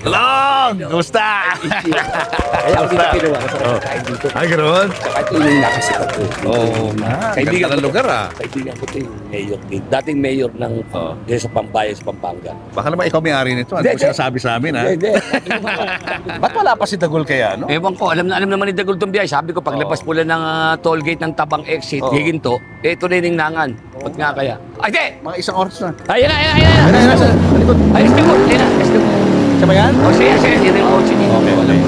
Long! Kumusta? Kaya ako dito kinuha ko sa kain dito. Ay, ganoon? Saka ito yung nakasikat ko. Oo nga. Kaibigan Ganda ng ko- lugar ah. Kaibigan ko ito yung mayor din. Dating mayor ng dito sa Pampanga, sa Pampanga. Baka naman ikaw may-ari nito. Ano Hindi, ko sinasabi sa amin ha? Hindi. Ba't wala pa si Dagol kaya, no? Ewan ko, alam naman ni Dagol itong biyahe. Sabi ko, paglabas pula ng toll gate ng Tabang exit, Oo. higinto, ito na yung ningnangan. Ba't nga kaya? Ay, di! Mga isang oras na. Ayun na, ayun na, ayun Ayun na! na, sa likod. Ay, Esteban! Ayun na, Esteban! Siya ba yan? O, sige, sige, yun yung kotse niya. Okay, okay.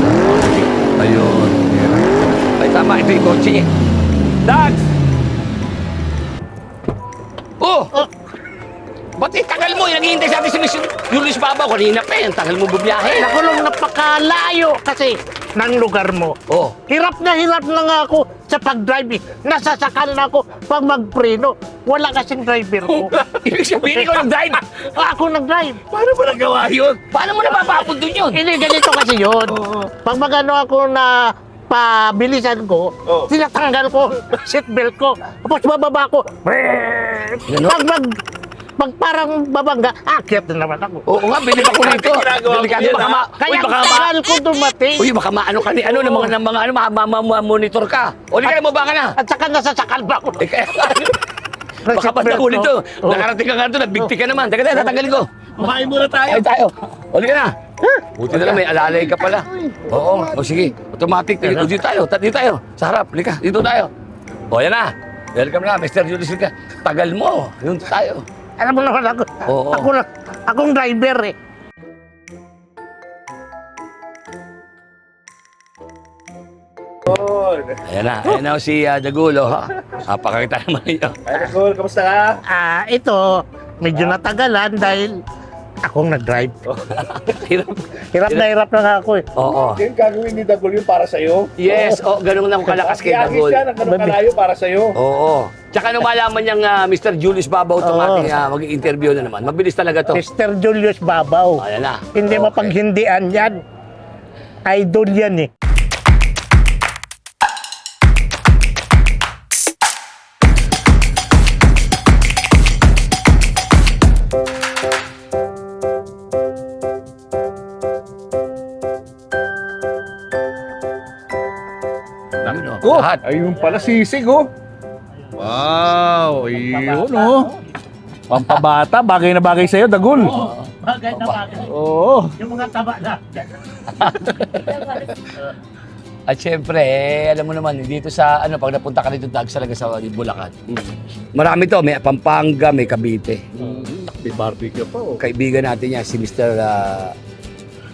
Ayun. Ay, tama, ito yung kotse niya. Dags! Oh! Ba't tagal mo? Naghihintay sa atin si Miss Julius Babaw. Kanina pa yan, tagal mo bubiyahe. Nakulong napakalayo kasi ng lugar mo. Oh. Hirap na nga ako sa pag-drive. Nasasakal na ako pag magpreno. Wala kasing driver ko. Ibig sabihin ko nag-drive. Ako nag-drive. Paano mo nagawa yun? Paano mo napapapod dun yun? Hindi, ganito kasi yun. Pag magano ako na pabilisan ko, tinatanggal ko seatbelt ko. Tapos bababa ko. Ganon? Pag parang babangga, akyat na naman ako. Oo nga, bilib ako rito. Delikado, baka ma... Kaya Uy, baka ang ma... tagal ko dumating. Uy, baka maano ka ni... Ano, ng mga ano, monitor ka. O, di ka na, mababa ka na. At saka nasasakal ba ako? Eh, kaya... Baka ba't ako nito? Nakarating ka nga doon, nagbigti ka naman. Teka tayo, tatanggalin ko. Kumain muna tayo. Ay, tayo. O, di ka na. Buti na lang, may alalay ka pala. Oo, o sige. Automatic. Dito tayo, dito tayo. Sa harap, lika, dito tayo. O, yan na. Welcome na, Mr. Julius Lika. Tagal mo. Yun tayo. Alam mo naman ako, Oo. akong driver eh. Ayan na si Dagulo, ha? Napakakita naman niyo. Ay, Dagol, kamusta ka? Ito, medyo natagalan dahil akong nag-drive. Hirap. Hirap na nga ako eh. Oo. Yung gagawin ni Dagol yun para sa'yo. Yes, ganun lang kalakas kay Dagol. siya ng ganun kalayo para sa'yo. Oo. Tsaka nung malaman niyang Mr. Julius Babaw itong ating mag-interview na naman, mabilis talaga to. Mr. Julius Babaw. Ayan na. Hindi Okay. mapaghindian yan. Idol yan eh. Yun, Oh, lahat. ayun pala sisig oh. Wow, ayun oh. Pampabata, bagay na bagay sa'yo, Dagol. Bagay na bagay. Oo. Yung mga taba na. At syempre, alam mo naman, dito sa, pag napunta ka dito, Dags, talaga sa Bulacan. Marami to, may Pampanga, may Cavite. May barbecue pa oh. Kaibigan natin yan, si Mr.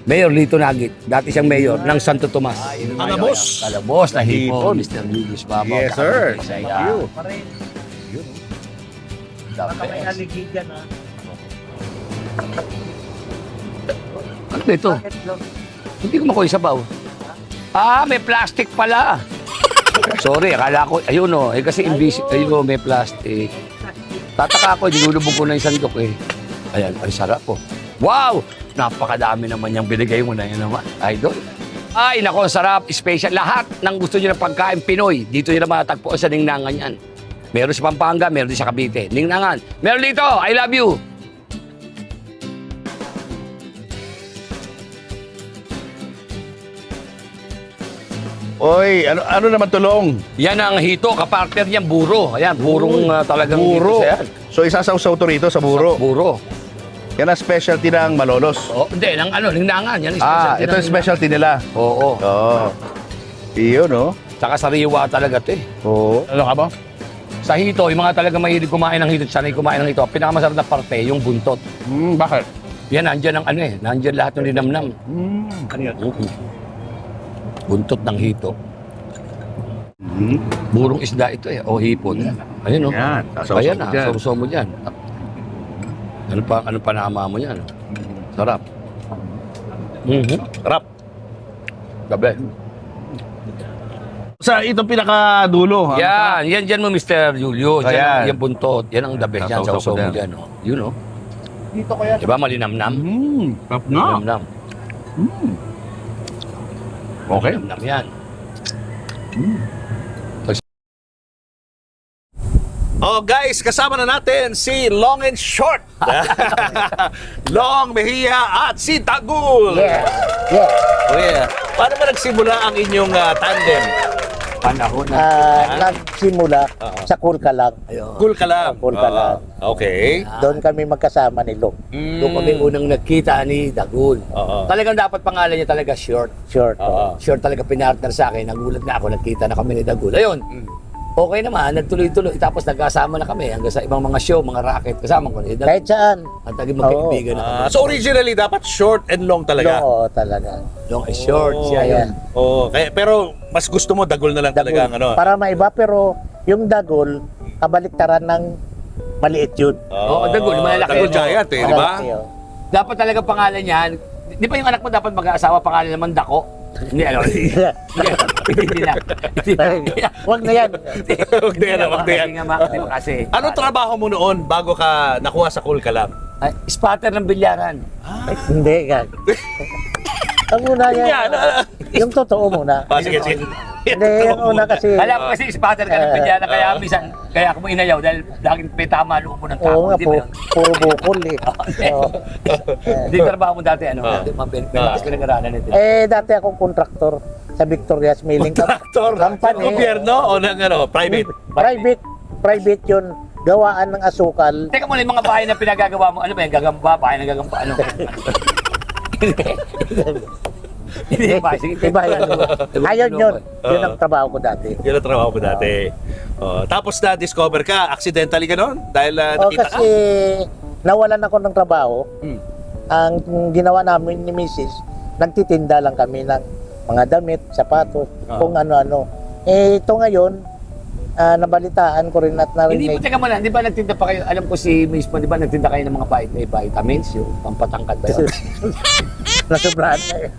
Mayor Lito Nagit. Dati siyang mayor ng Santo Tomas. Alabos. Alabos na hipon, Hipon. Mr. Julius Babaw. Yes, sir. Thank Thank you. May naligigan ha. Ano ba ito? Hindi ko makuha yung sabaw. May plastic pala. Sorry, akala ko, ayun o, kasi ayun may plastic. Tataka ako, dinulubog ko na yung sandok eh. Ayan, ay sarap po. Wow! Napakadami naman yung binigay mo na yun naman, idol. Ay, nako, sarap, special. Lahat ng gusto nyo ng pagkain Pinoy, dito nyo na matatagpuan sa Ningnangan yan. Meron sa Pampanga, meron din sa Cavite. Ningnangan, meron dito, I love you. Oy, ano naman tulong? Yan ang hito, kapartner niyan, buro. Ayan, burong talagang Buro. hito siya yan. So isasaw-saw to rito sa buro. Buro. Yan ang specialty ng Malolos. Oh, hindi, Ningnangan. Yan, Ito yung specialty nila. Oo. Oo. Iyon, no? Tsaka sariwa talaga ito eh. Oo. Ano ka ba? Sa hito, yung mga talaga mahilig kumain ng hito, sanay kumain ng hito, pinakamasarap na parte, yung buntot. Bakit? Yan, nandyan ang nandyan lahat ng linamnam. Ano yan? Buntot ng hito. Burong isda ito eh, o hipon. Ayun o. Yan, Ayan mo na, dyan. sausaw mo dyan. Ano pa nama mo yan? Sarap. Sarap. Gabi. Sa itong pinakadulo. Yan dyan mo, Mr. Julio. Ayan. Yan yung buntot. Yan ang the best yan, Sausaw sausaw ko mo dyan. dyan. Oh. Yun o. Dito kaya. Diba malinamnam? Sarap na. Malinamnam. Okay. Malinamnam yan. Oh guys, kasama na natin si Long and Short. Long Mejia at si Dagul. Yeah. Yeah. Oh yeah. Paano ba nagsimula ang inyong tandem? Panahon na. Nagsimula sa Kulkalang. Ayun. Cool ka lang. Cool ka lang. Okay. Doon kami magkasama ni Long. Doon kami unang nagkita ni Dagul. Oo. Talagang dapat pangalan niya talaga Short. Short. Oo. Short talaga pinartner sa akin. Nagulat nga ako, nagkita na kami ni Dagul. Ayun. Okay naman, nagtuloy-tuloy. Tapos nagkasama na kami hanggang sa ibang mga show, mga racket. Kasama ko ni Dagul. Kahit saan. Ang taging magkaibigan na kami. So originally dapat short and long talaga. Oo, talaga. Long is short, siya Ayan. yun. Oh, kaya pero mas gusto mo Dagul na lang talaga ang ano. Para maiba, pero yung Dagul, kabaliktaran ng maliit yun. Oo, Dagul, malalaki Dagul yun. Giant eh, di ba? Malaki, oh. Dapat talaga pangalan niyan. Di ba yung anak mo dapat mag-aasawa pangalan naman Dako? Hindi, ano. Hindi na. Huwag na yan. Huwag na yan, huwag na yan. Hindi ba kasi. Anong trabaho mo noon bago ka nakuha sa Cool ka lang? Ay, spotter ng bilyaran. Hindi, gag. Ang una yan. Yung totoo muna. Sige, sige. Hindi, yung una kasi. Alam ko kasi spotter ka ng bilyaran, kaya minsan, kaya ako mo inayaw dahil laging may tama loob mo ng Oo tao. nga, Di ba yun? puro bukol eh. Oo. Hindi trabaho mo dati, ano? May lakas ka nag-aralan nito. Dati akong kontraktor sa Victoria's Milling Traktor. Company. Gobyerno o ng ano, private? Private yun. Gawaan ng asukal. Teka muna, yung mga bahay na pinagagawa mo, ano ba yung gagamba, bahay na gagamba, ano? Hindi, bahay, sige. Iba yan. Ayun yun. Yun ang trabaho ko dati. Yun ang trabaho ko dati. Tapos na-discover ka, accidentally ka noon? Dahil O nakita kasi nawalan ako ng trabaho. Ang ginawa namin ni Mrs., nagtitinda lang kami ng mga damit, sapatos, kung ano-ano. Ito ngayon, nabalitaan ko rin at Hindi po, narinig. teka muna, di ba nagtinda pa kayo, alam ko si Miss Pon, di ba nagtinda kayo ng mga vitamins, yung pampatangkad ba yun? Nasubrahan na eh.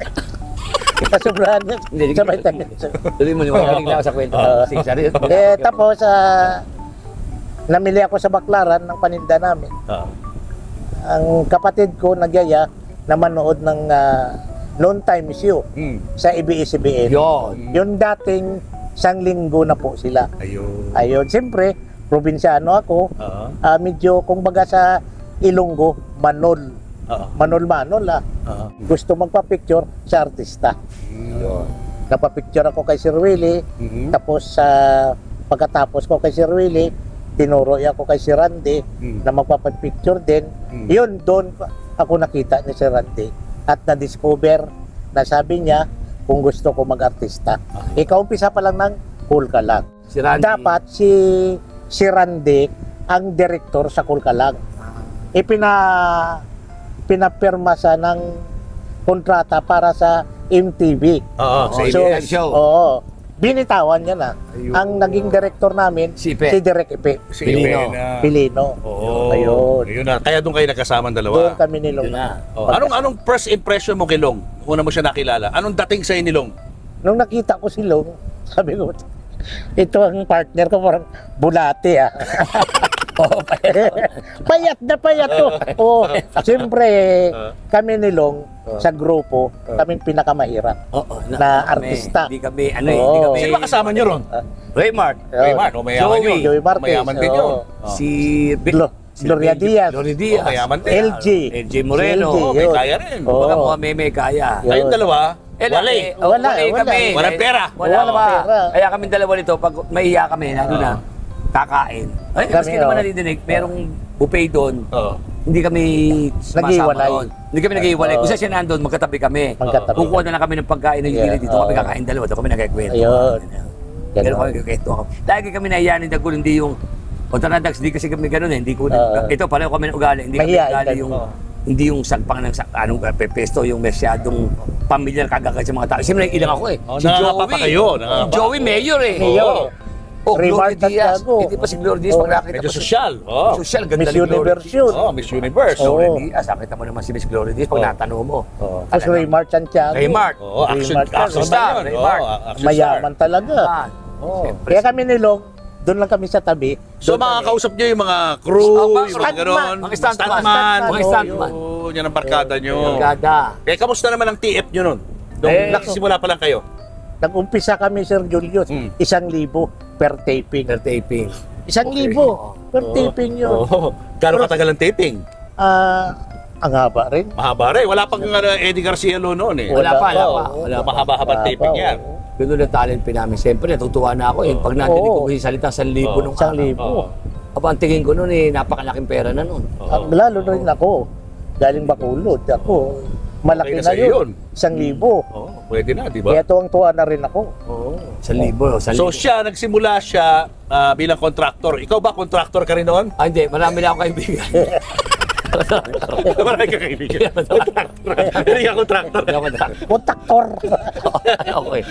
Nasubrahan na. Hindi, Sa vitamins. Tuloy mo, niwagaling na ako sa kwento. Sige, sorry. Tapos, namili ako sa Baklaran ng paninda namin. Ang kapatid ko nagyaya na manood ng Noon Time Is You sa ABS-CBN. Yun. Yung dating isang linggo na po sila. Ayun. Ayun, siyempre, probinsyano ako. Medyo, kung baga sa Ilonggo, Manol. Manol-manol Gusto magpa-picture sa artista. Napapicture ako kay Sir Willie. Tapos, pagkatapos ko kay Sir Willie, tinuro ako kay Sir Randy na magpapapicture din. Yun, doon ako nakita ni Sir Randy at na-discover na sabi niya kung gusto ko mag-artista. Ikaw umpisa pa lang ng Cool Ka Lang. Si Randy. Dapat si Randy ang director sa Cool Ka Lang. Pinapirma sa ng kontrata para sa MTV. Sa So, ABS. show. Oo. Binitawan niya na. Ayun. Ang naging director namin, Si Ipe. si Direk Ipe. Si Pilino. Ipe. Pilino. Oo. Ayun. Ayun na. Kaya doon kayo nagkasama ang Doon dalawa. kami nilong. Yun na. Anong first impression mo kay Long? Una mo siya nakilala. Anong dating sa'yo ni Long? Nung nakita ko si Long, sabi ko, ito ang partner ko, parang bulate payat na payat to. Siyempre, kami ni Long, sa grupo, kami pinakamahirap Oo, na artista. Hindi kami, ano eh, Oo. hindi kami. Sino ba kasama niyo ron? Raymart. Raymart, o mayaman Joey. yun. Joey Marquez. Mayaman din Oo. yun. Si Gloria Diaz. Gloria Diaz. Oh, mayaman din. LG. LG Moreno. LG, Oh, may yun. kaya rin. Oo. Mga may kaya. Yun. Kayong dalawa, wala Wala eh. Wala, kami. Walang pera. Wala Walang pa. pera. Kaya kami dalawa nito, pag mahiya kami, nandun na, kakain. Ay, Kami, maski naman oh. nadidinig, merong buffet doon. Oo. Hindi kami sumasama Nag-iwalay. doon. Hindi kami nag-iwalay. Kung saan siya nandun, magkatabi kami. Magkatabi. Kukuha na lang kami ng pagkain ng gilid dito. Yeah, Kami oo. kakain dalawa. Doon kami nagkikwento. Ayun. Pero Ganon. kami nagkikwento ako. Lagi kami nahiya ni Dagul, hindi yung o Dax, hindi kasi kami gano'n eh. Hindi ko, ito, pareho kami ng ugali. Hindi kami Mahiyain ugali ka. yung hindi yung sagpang ng anong pesto, yung masyadong pamilyar kagagad sa mga tao. Siyempre, ilang ako eh. Oh, nangangapa pa kayo, Si nangangapa. Joey, mayor eh. Mayor. Oh, Gloria Remark at Diaz. Gago. Hindi pa si Gloria Diaz Oh, pag nakita Medyo ko. sosyal. Oh. Social, ganda Miss ni Gloria Universe Diaz. yun. Oh, Miss Universe. Oo. Gloria Diaz, nakita mo naman si Miss Gloria Diaz pag natanong mo. Tapos Raymart Santiago. Raymart. Oh, action Raymart action star, ba yun? Raymart. Oh, action Mayaman talaga. Ah, Oh. Siyempre. Kaya kami ni Long, doon lang kami sa tabi. So Doon mga kami. kausap nyo yung mga crew, Oh, yung mga stuntman. gano'n. Mga stuntman. Mga Mga stuntman. Yun, yan ang barkada nyo. Gada. Eh, kamusta naman ang TF nyo nun? Nung Eh, nagsisimula pa lang kayo. Nag-umpisa kami, Sir Julius, 1,000 per taping. After taping. 1,000 per taping yun. Oo. Gano'ng katagal ang taping? Ang haba rin. Mahaba rin. Wala pang Eddie Garcia noon eh. Wala pa. Mahaba-habang taping yan. Ganun na talent namin. Siyempre, natutuwa na ako. Pag narinig ko kasi salita 1,000 nung Isang araw. libo. Aba, ang tingin ko noon napakalaking pera na noon. Lalo na rin ako. Galing Bacolod. Ako, malaki Okay na na sa'yo yun. 1,000. Pwede na, di ba? Kaya tuwang-tuwa na rin ako. 1,000. So siya, nagsimula siya bilang contractor. Ikaw ba, contractor ka rin noon? Hindi. Marami na ako kaibigan. Marami ka kaibigan. Hindi ka contractor. Hindi ako Kontaktor. okay.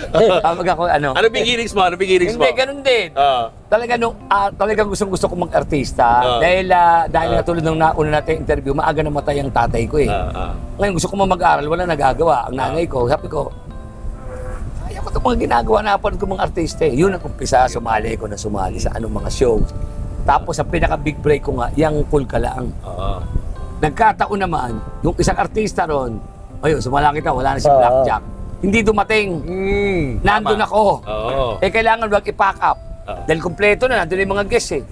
Pag ako, Ano beginnings mo? Hindi, ganun din. Talagang gusto ko mag-artista. Dahil katulad ng nauna natin interview, maaga namatay ang tatay ko eh. Ngayon gusto ko mag-aral, wala nagagawa. Ang nanay ko, sabi ko, kaya ko itong mga ginagawa na ko mga artista eh. Yun ang umpisa, sumali sa anong mga shows. Tapos ang pinaka-big break ko nga, yung Cool Ka Lang. Nagkataon naman, yung isang artista ron, ayun, sumala kita, wala na si Blackjack. Hindi dumating. Nandun ako. Kailangan wag i-pack up. Dahil kompleto na, nandun yung mga guests eh.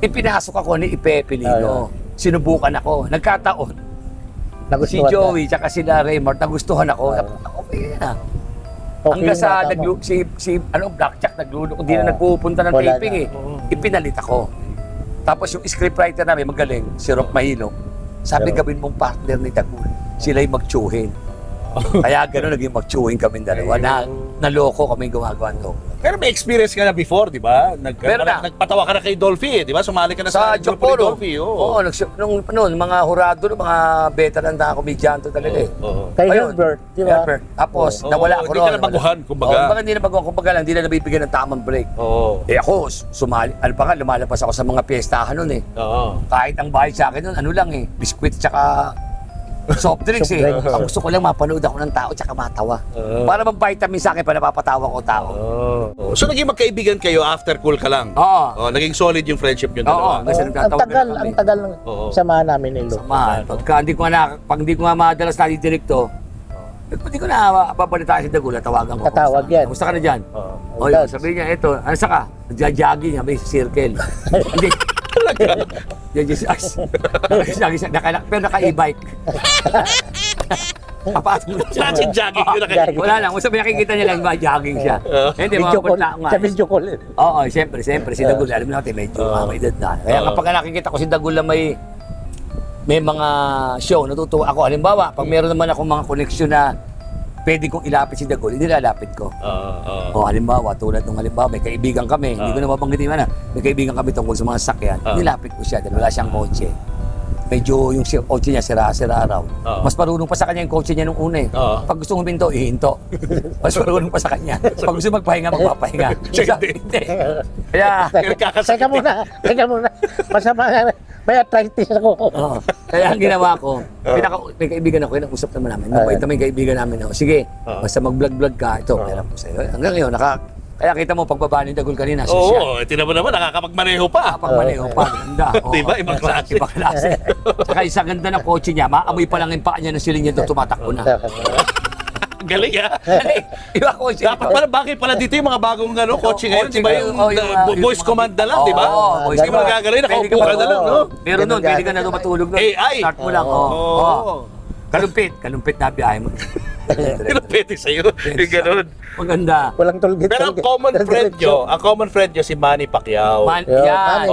Ipinasok ako ni Ipe Pilino. Sinubukan ako. Nagkataon. Si Joey, tsaka sila Raymond, nagustuhan ako. Okay na. Hanggang sa Blackjack naglulo, hindi na nagpupunta ng taping eh. Ipinalit ako. Tapos yung scriptwriter namin, magaling, si Rock Mahilo. Sabi, gawin mong partner ni Dagul. Sila'y magtsuhin. Kaya gano'n naging magtsuhin kami dalawa. Naloko kami gumagawa to. Pero may experience ka na before, di ba? Meron na. Nagpatawa ka na kay Dolphy, di ba? Sumali ka na Sa grupo ni Jopolo. Dolphy. Oo, nung mga hurado, mga veteran na komedyante talaga eh. Kay Ayun. Herbert, di ba? Herbert. Tapos, nawala ako Hindi ka nabaguhan, kumbaga. Baka hindi nabaguhan, kumbaga lang, hindi na nabibigyan ng tamang break. Eh ako, lumalabas ako sa mga piyestahan nun eh. Kahit ang bayad sa akin nun, ano lang eh, biskwit tsaka soft drinks eh. Soft drinks. Ang gusto ko lang mapanood ako ng tao tsaka matawa. Para mag-vitamin sa akin pa napapatawa ko tao. So naging magkaibigan kayo after Cool Ka Lang? Oo. Naging solid yung friendship nyo Oo, dalawa? kasi Ang nagtatawag tagal, na kami. ang tagal ng samahan namin ni Lo. Samahan. Pagka pag hindi ko nga madalas nadidirect hindi ko na babalitaan si Dagula, tawagan ko. Tatawag yan. Kamusta ka na dyan? O yun, sabihin niya, ito, ano sa ka? Nagja-jogging niya, may circle. Hindi. Pero naka-e-bike. Papatong mo siya. Saan si jogging yun na kayo? Wala lang, kung sabi nakikita niya lang, jogging siya. Hindi, Video call. mapapagla nga. Sa video call. Oo, siyempre, si Dagula, alam natin, medyo may edad na. Kaya kapag nakikita ko si Dagula may mga show, natutuwa ako. Halimbawa, pag meron naman akong mga koneksyon na pwede kong ilapit si Dagul, hindi lalapit ko. O halimbawa, tulad nung may kaibigan kami, hindi ko na mabanggitin na, may kaibigan kami tungkol sa mga sakyan, nilapit ko siya dahil wala siyang kotse. Medyo yung kotse niya sira-sira raw. Mas marunong pa sa kanya yung kotse niya nung una eh. Pag gusto huminto, ihinto. Mas marunong pa sa kanya. Pag gusto magpahinga, magpapahinga. Hindi. Kaya, Teka muna. Masama nga. May arthritis ako. Kaya ang ginawa ko, may kaibigan ako, nag-usap naman namin. Mabait naman yung kaibigan namin ako. Sige, basta mag-vlog-vlog ka, ito, pera ko sa'yo. Hanggang ngayon, kaya kita mo, pagbaba ni Dagul kanina, social. Oo, tinan mo naman, nakakapagmaneho pa. Kapag-maneho pa, ganda. Diba? Ibang klase. Ibang klase. Saka isang ganda ng kotse niya, maamoy pa lang yung paa niya ng siling niya doon, tumatakbo na. Galing ha? Iba kotse. Dapat pala, bagay pala dito yung mga bagong kotse ngayon, di ba? Yung voice command na lang, di ba? Hindi mo nagagaling, nakaupo ka na lang, no? Pero nun, pwede ka na doon matulog nun. AI. Start mo lang, Kalumpit na biyahe mo. Pwede sa'yo, yung ganun. Maganda. Walang tulgit. Pero ang common friend nyo, si Manny Pacquiao. Yan.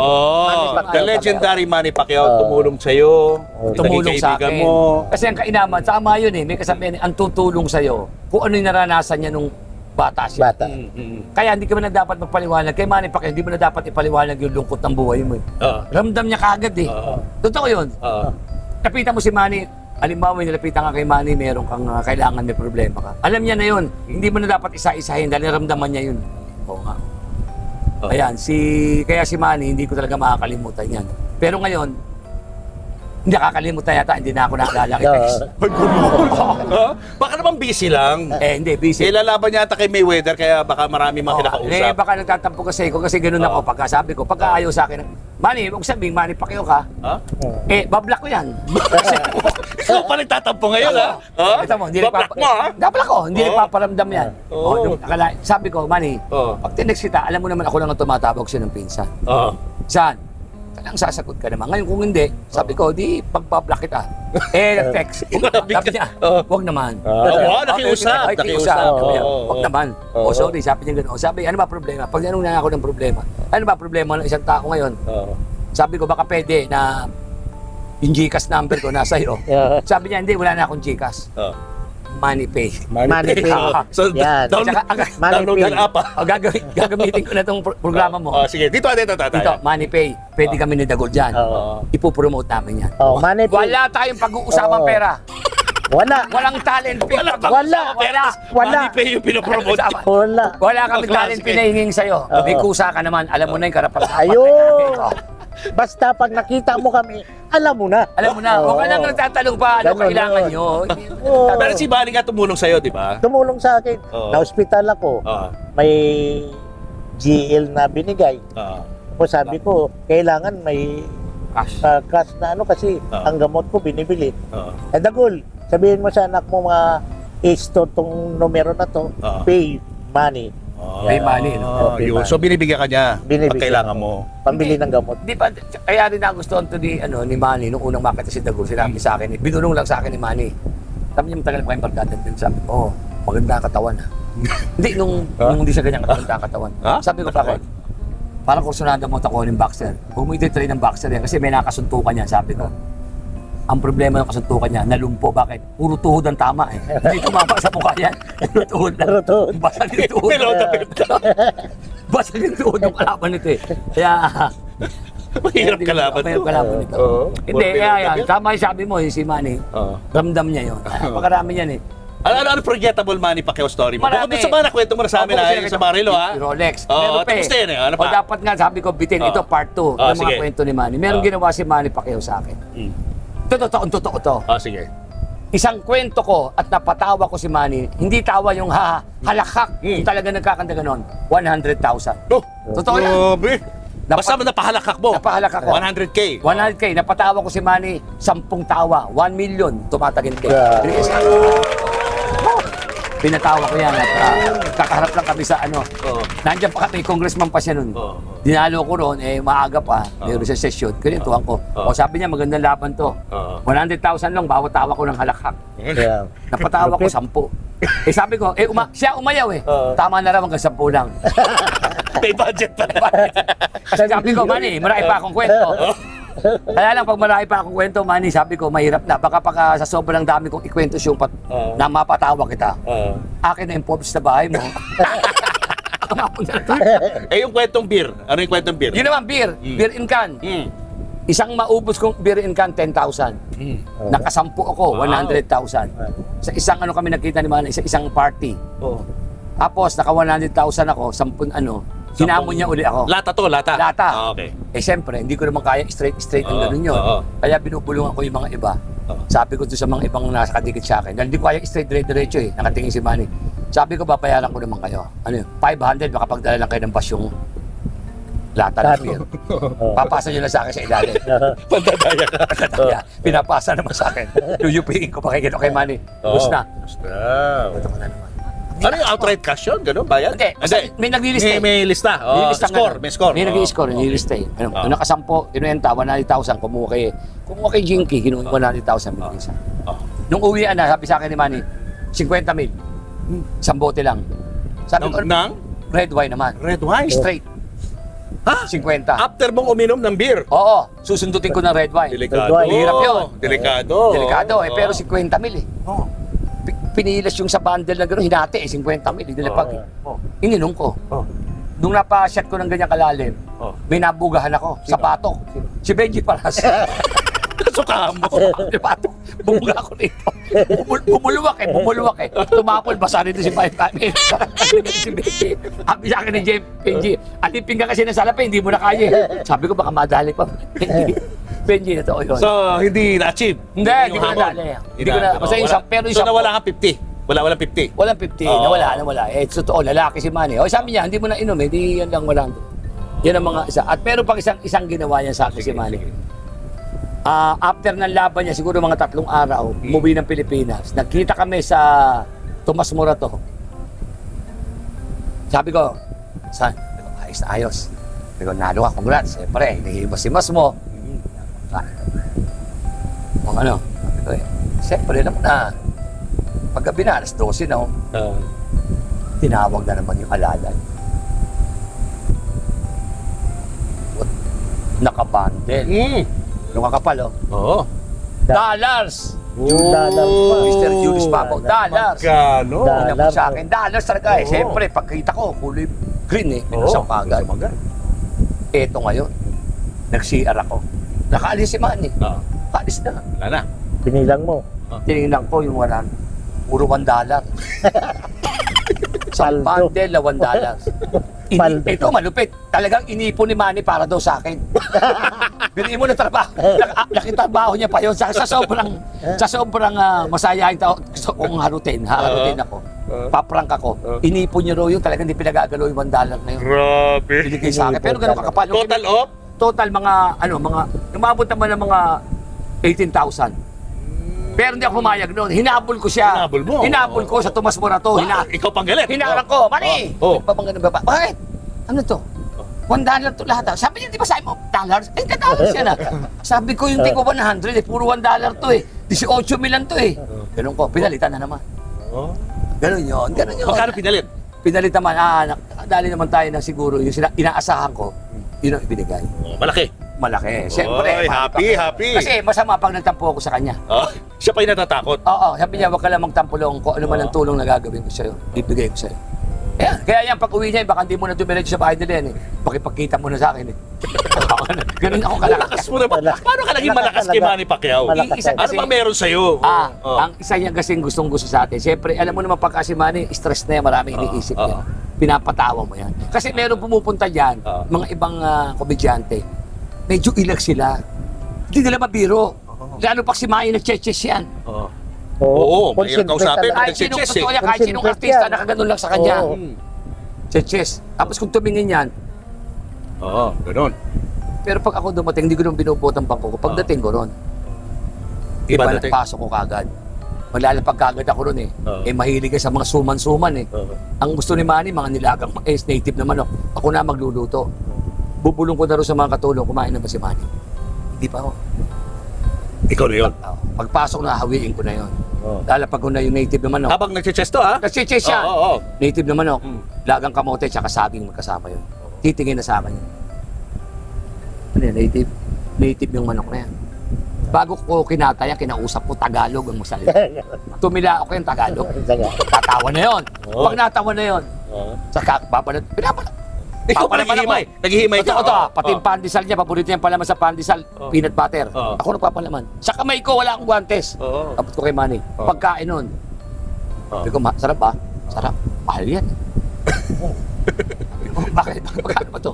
The legendary Manny Pacquiao tumulong sa'yo. Tumulong sa akin. Mo. Kasi ang kainaman, tama yun eh. May kasabihan, ang tutulong sa'yo, kung ano yung naranasan niya nung bata siya. Kaya hindi ka na dapat magpaliwanag. Kay Manny Pacquiao, hindi mo na dapat ipaliwanag yung lungkot ng buhay mo. Ramdam niya kaagad eh. Totoo yun. Napitan mo si Manny, halimbawa, nilapitan ka kay Manny, meron kang kailangan, may problema ka. Alam niya na yun. Hindi mo na dapat isa-isahin dahil naramdaman niya yun. Oo nga. Ayan, kaya si Manny, hindi ko talaga makakalimutan yan. Pero ngayon, hindi nakakalimutan yata, hindi na ako nakalala kay Tex. Baka naman busy lang. Hindi, busy. Lalaban niya ata kay Mayweather, kaya baka marami mga kinakausap. Baka nagtatampo kasi ko, kasi ganun ako. Pagka sabi ko, pagka ayaw sa akin, Manny, huwag sabihin, Manny Pacquiao ka. Ha? Bablock ko yan. Ikaw pa nagtatampo ngayon, ha? Ha? Ito mo, hindi Bablock mo, ha? Bablock ko, hindi Oo. nagpaparamdam yan. Oo. Sabi ko, Manny, Oo. pag tinext kita, alam mo naman ako lang ang tumatawag siya ng pinsan. Oo. Saan? Talang sasagot ka naman. Ngayon kung hindi, sabi ko, di pagbablock kita. Text. Sabi niya, huwag naman. Nakiusap. Huwag naman. Sorry, sabi niya gano'n. Sabi, ano ba problema? Pag tinanong na ako ng problema, ano ba problema ng isang tao ngayon? Sabi ko, baka pwede na yung Gcash number ko nasa iyo. Sabi niya, hindi, wala na akong Gcash. MoneyPay. MoneyPay. So, Yan. download ka na app, ha? Gagamitin ko na itong programa mo. Sige, dito, tatay. Dito, MoneyPay. Pwede kami ni Dagol dyan. Ipopromote namin yan. MoneyPay. Wala tayong pag-uusapang pera. Wala. Walang talent fee. Wala. MoneyPay yung pinopromote. Wala. Wala kami talent fee na hinging sa'yo. May kusa ka naman. Alam mo na yung karapat. Ayun. Basta pag nakita mo kami, alam mo na. Alam mo na. Huwag ka nang nagtatanong pa ano Ganun kailangan yun. nyo. Oo. Pero si Manny nga tumulong sa'yo, di ba? Tumulong sa akin. Oo. Na-hospital ako. May GL na binigay. Tapos sabi ko, kailangan may Cash. cash na ano kasi ang gamot ko binibili. Oo. Dagol, sabihin mo sa anak mo mga i-store tong numero na to, pay money. May money, no? May Yun. money. So binibigyan ka niya Binibigyan pag kailangan mo. Pambili ng gamot. Di ba, kaya rin nagustuhan to ni Manny nung unang makita si Dagol. Sinabi sa akin, binulong lang sa akin ni Manny. Sabi niya, matagal mo kayong barkada. Sabi ko, maganda ang katawan, ha? Hindi, nung hindi siya ganyan maganda ang katawan. Sabi ko, bakit? Parang kursunada mo ako ng boxer. Huwag mo iti-train ng boxer yan kasi may nakasuntukan yan, sabi ko. Ang problema ng kasuntukan niya, nalumpo. Bakit? Puro tuhod ang tama eh. Hindi tumama sa mukha yan. Puro tuhod lang. Puro tuhod. Basag yung tuhod. Basag yung tuhod ng kalaban nito eh. Kaya... Mahirap kalaban. Mahirap kalaban nito. Oo. Hindi, kaya yan. Tama yung sabi mo, yung si Manny. Ramdam niya yun. Pakarami yan eh. Ano forgettable Manny Pacquiao story mo? Marami. Bukod sa mga nakwento mo na sa amin Opo, sa Marilo, ha? yung Rolex. Oo, Meron pa tapos na yun eh. Ano O pa? dapat nga, sabi ko, bitin. Ito part 2 ng mga sige. kwento ni Manny. Meron ginawa si Manny Pacquiao sa akin. Totoo to. Sige. Isang kwento ko at napatawa ko si Manny, hindi tawa yung halakak, yung talaga nagkakanda ganon, 100,000. Totoo yan. Grabe. Basta napahalakak mo. Napahalakak ako. 100K. 100K, napatawa ko si Manny, 10 tawa, 1 million, tumataginti. Pinatawa ko yan at kakaharap lang kami sa ano. Nandiyan pa kami, congressman pa siya nun. Dinalo ko roon, maaga pa, mayroon sa session, kinintuhan ko. O sabi niya, magandang laban to. 100,000 lang, bawat tawa ko ng halakak. Yeah. Napatawa ko 10. Sabi ko, siya umayaw eh. Tama na raw hanggang 10 lang. May budget pa. Sabi ko, Manny, marami pa akong kwento. Kaya lang, pag marami pa akong kwento, Manny, sabi ko, mahirap na. Baka sa sobrang dami kong ikwento yung na mapatawa kita. Akin na yung pops sa bahay mo. Yung kwentong beer. Ano yung kwentong beer? Yun naman, beer. Beer in can. Isang maubos kong beer in can, 10,000. Nakasampu ako, 100,000. Sa isang kami nakita ni Manny, isang party. Tapos, naka 100,000 ako, 10 hinamon niya uli ako. Lata to, lata? Lata. Okay. Siyempre, hindi ko naman kaya straight ang ganun yun. Kaya binubulungan ko yung mga iba. Sabi ko doon sa mga ibang nakadikit sa akin, dahil hindi ko kaya straight diretso eh, nakatingin si Manny. Sabi ko, babayaran ko naman kayo. Ano yun? 500, makapagdala lang kayo ng bus yung lata ng beer. Papasa nyo na sa akin sa ilalim. Pandadaya ka. Kaya, pinapasa naman sa akin. Luyupiin ko pa kay Manny. Bus na. Basta. Ito ko na naman. Ano yung outright cash yun? Ganun, bayad? Hindi, basta may naglilista eh. May lista. May lista Score, may score. May nag-i-score, nililista eh. Nung nakasampo, inuenta, 100,000, kumuha kay Jinky, kinuha 100,000 binigay. Nung uwian na, sabi sa akin ni Manny, 50 mil. Isang bote lang. Sabi ko, Nang? red wine naman. Red wine? Straight. Ha? 50. After mong uminom ng beer? Oo, susundutin ko ng red wine. Delikado. Hirap yun. Delikado. Delikado eh, pero 50 mil eh. Pinilas yung sa bundle na gano'n, hinati eh, 50 mil, idilipag eh. Ininom ko. Nung napashot ko ng ganyan kalalim, may nabugahan ako sa patok. Si Benji Paras. Suka mo. Di patok. Bumuga ako rito. Bumuluwak eh. Tumapol, basa rito si Benji. Sabi sa akin ni Benji, alipin ka kasi ng salapi, hindi mo na kaya eh. Sabi ko, baka madali pa. Benji, ito yun. So, hindi na-achieve? Hindi ko nadali. Hindi ko na, basta yung pero So, nawala kang 50? Walang 50? Walang 50, nawala. Eh, totoo, lalaki si Manny. O, sabi niya, hindi mo na inom, hindi yan lang walang. Yan ang mga isa. At meron pang isang ginawa niya sa akin si Manny. After ng laban niya, siguro mga 3 araw, umuwi ng Pilipinas. Nagkita kami sa Tomas Morato. Sabi ko, saan? Ayos na ayos. Sabi ko, nalo ka, congrats. Siyempre, hinihimas-himas mo. Kung ano, sabi ko siyempre naman na. Paggabi na, alas 12 na. Tinawag na naman yung alalay. Nakabandel. Yung kakapal, oh. Oo. Dollars! Yung dollars pa. Mr. Julius Papo, dollars! Magkano? Dollar. Alam mo sa akin, dollars talaga eh. Oo. Siyempre, pagkita ko, kulay green eh. Pinusang pagad. Eto ngayon, nag-CR ako. Nakaalis si Manny. Nakaalis na. Wala na. Binilang mo. Tinignan ko yung wala. Puro $1. Sa Paldo. bundle na $1. Paldo. Ito malupit. Talagang inipon ni Manny para daw sa akin. Biniin mo na trabaho. Nakitrabaho niya pa yun. Sa sobrang masayahin tao. Gusto kong harutin ako. Paprank ako. Inipon niya raw yun. Talagang hindi pinagagalaw yung $1 na yun. Grabe. Binigay sa akin. Pero ganun kakapal. Total off? Total umabot naman ng mga 18,000. Pero hindi ako pumayag noon. Hinabol ko siya. Hinabol mo? Hinabol ko sa Tomas Morato. Ikaw pang galit. Hinarang ko. Mani! Oh. Babang ganun ba? Bakit? Ano to? $1 to lahat. Sabi niya, di ba sabi mo, dollars? Eh, dollars yan ah. Sabi ko yung tingko 100 puro $1 to eh. 18 milan to eh. Ganun ko, pinalitan na naman. Ganun yun. Magkano pinalit? Pinalit naman, dali naman tayo na siguro yung inaasahan ko, yun ang ibinigay. Malaki. Malaki. Siyempre. Oy, malaki. happy. Kasi masama pag nagtampo ako sa kanya. Siya pa yung natatakot. Oo, sabi niya, wag ka lang magtampulong ko. Ano man ang tulong na gagawin ko sa'yo, bibigay ko sa'yo. Ayan, kaya yan, pag uwi niya, baka hindi mo na dumiretso sa bahay nila yan eh. Pakipagkita mo na sa akin eh. Ganun ako kalakas. Malakas mo naman. Paano ka naging malakas kay Manny Pacquiao? Malakas Isa- Ano kasi- bang meron sa'yo? Ang isa niya kasing gustong-gusto sa atin. Siyempre, alam mo naman pagka si Manny, stress na yan, marami iniisip niya. Pinapatawa mo yan. Kasi meron pumupunta dyan, mga ibang komedyante, medyo ilag sila. Hindi nila mabiro. Lalo pag si Manny nag-cheches yan. Oo, mahirap Concentrate kausapin. talaga. Kahit sinong Nagsichess totoo eh. yan, kahit sinong Concentrate artista, yan. nakaganon lang sa kanya. Oo. Cheches. Tapos kung tumingin yan, Oo, ganun. pero pag ako dumating, hindi ko nung binubuot ang bangko ko. Pagdating ko ron, Iba iba dating. pasok ko kagad. Maglalapag kagad ako ron eh. Oo. Mahilig ka sa mga suman-suman eh. Ang gusto ni Manny, mga nilagang native na manok. Ako na magluluto. Bubulong ko na rin sa mga katulong, kumain na ba si Manny? Hindi pa ako. Ikaw na yun. Pagpasok na, hawiin ko na yun. Lalapag ko na yung native na manok. Habang nagsichess to ha? Kasi cheese yan. Oo. Native na manok. Mm. Lagang kamote, tsaka saging magkasama yun. Titingin na sa akin yun. Ano yan, native? Native yung manok na yan. Bago ko kinataya, kinausap ko, Tagalog ang masalita. Tumila ako yung Tagalog. Tatawa na yun. Oo. Pag natawa na yun, saka papalat, pinapalat. Ikaw pa naghihimay. Naghihimay ka. Ito, pati yung pandesal niya, paborito niya palaman sa pandesal, peanut butter. Oo. Ako nagpapalaman. Sa kamay ko, wala akong guantes. Oo. Tapos ko kay Manny, Oo. pagkain nun. Sabi ko, sarap ba? Sarap. Mahal yan. Sabi ko, bakit? Magkano ba to?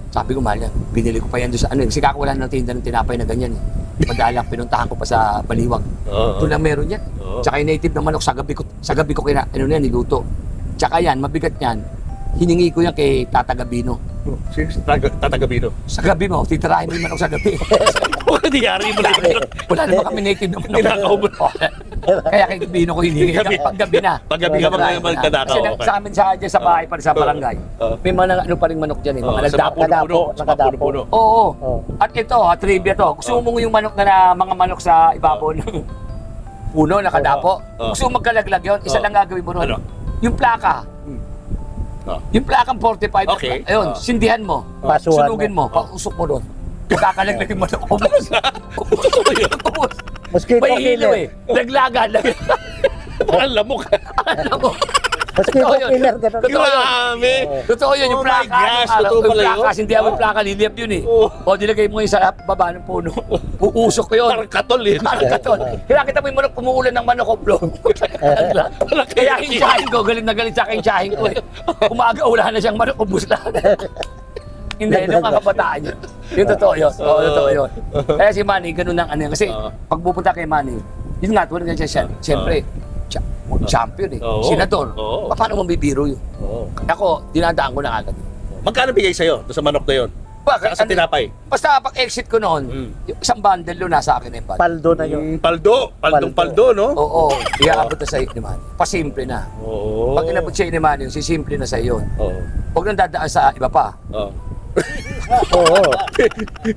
Sabi ko, mahal yan. Binili ko pa yan doon sa ano. Kasi wala ng tinda ng tinapay na ganyan. Madalang pinuntahan ko pa sa Baliwag. Oo. Doon lang meron yan. Oo. Tsaka yung native na manok, sa gabi ko niluto. Tsaka yan, mabigat yan. Hiningi ko yan kay Tata Gabino. Tatagabino. Sa gabi mo, titirahin mo yung manok sa gabi. Hindi yari mo na yun. Wala naman kami native na manok. Tinakaw mo. Kaya kay Gabino ko hiningi. Gabi. Pag gabi na. Pag gabi ka Titirahin mga na. magkadakaw. Kasi sa amin dyan sa bahay pa sa barangay, may mga ano pa rin manok dyan eh. Mga nagdapo. Nakadapo. Oo. Oo. At ito, trivia to. Gusto mo yung manok na mga manok sa ibabaw ng puno, nakadapo. Gusto mo magkalaglag yun, isa lang gagawin mo ron. Ano? Yung plaka. Yung plakang 45. Okay. Ayun, sindihan mo. Pasuhan Sunugin mo, pausok mo doon. Kakalaglag yung manok. Ubus. Mosquito May hilo killer. eh. Naglagan. Ang lamok. Alam mo. Mosquito Totoo yun. killer. Ganun. Totoo yun. Grabe. Totoo yun, yung Oh my plaka. gosh, totoo Yung pala plaka, yun? sindihan mo yung plaka, liliyap yun eh. Oh. O, dilagay mo yung sa baba ng puno. Uusok ko yun. Parang katol eh. Parang katon. Kaya kita mo yung manok, umuulan ng manok, bro. Kaya hinsahin ko, galing na galing sa akin hinsahin ko eh. Umaga, wala na siyang manok, ubus na. Hindi, nung mga kabataan yun. Yung totoo yun. Oo, totoo yun. Kaya si Manny, ganun ang ano yan. Kasi pag pupunta kay Manny, yun nga, tuwan nga siya, siyempre, champion eh. Oo. Senador. Oo. Paano mo bibiro yun? Oo. Ako, dinadaan ko na agad. Magkano bigay sa'yo doon sa manok na yun? Bakit? Sa tinapay. Basta pag-exit ko noon, yung isang bundle doon nasa akin na yung bundle. Paldo na yun. Paldo, no? Oo, iaabot na sa'yo ni Manny. Pasimple na. Oo. Pag inabot sa'yo ni Manny, sisimple na sa'yo yun. Oo. Huwag nang dadaan sa iba pa. Oo. Oo.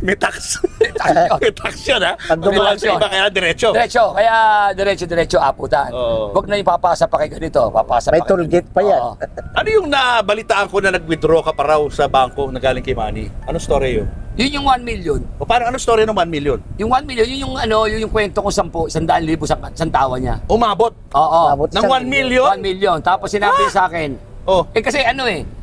May tax. Tax May tax yun, ha? Pag May dumaan tax sa iba, kaya diretso. Diretso, kaya diretso aputan. Oo. Huwag na yung papasa pa kay ganito, papasa May pa kay toll gate pa yan. Oo. Ano yung nabalitaan ko na nag-withdraw ka pa raw sa bangko na galing kay Manny? Ano story yun? Yun yung 1 million. O paano, ano story ng 1 million? Yung 1 million, yun yung ano, yun yung kwento ko 100,000 sa tawa niya. Umabot Oo. Umabot ng 1 million? 1 million. Tapos sinabi sa akin, Oh. kasi ano 100,000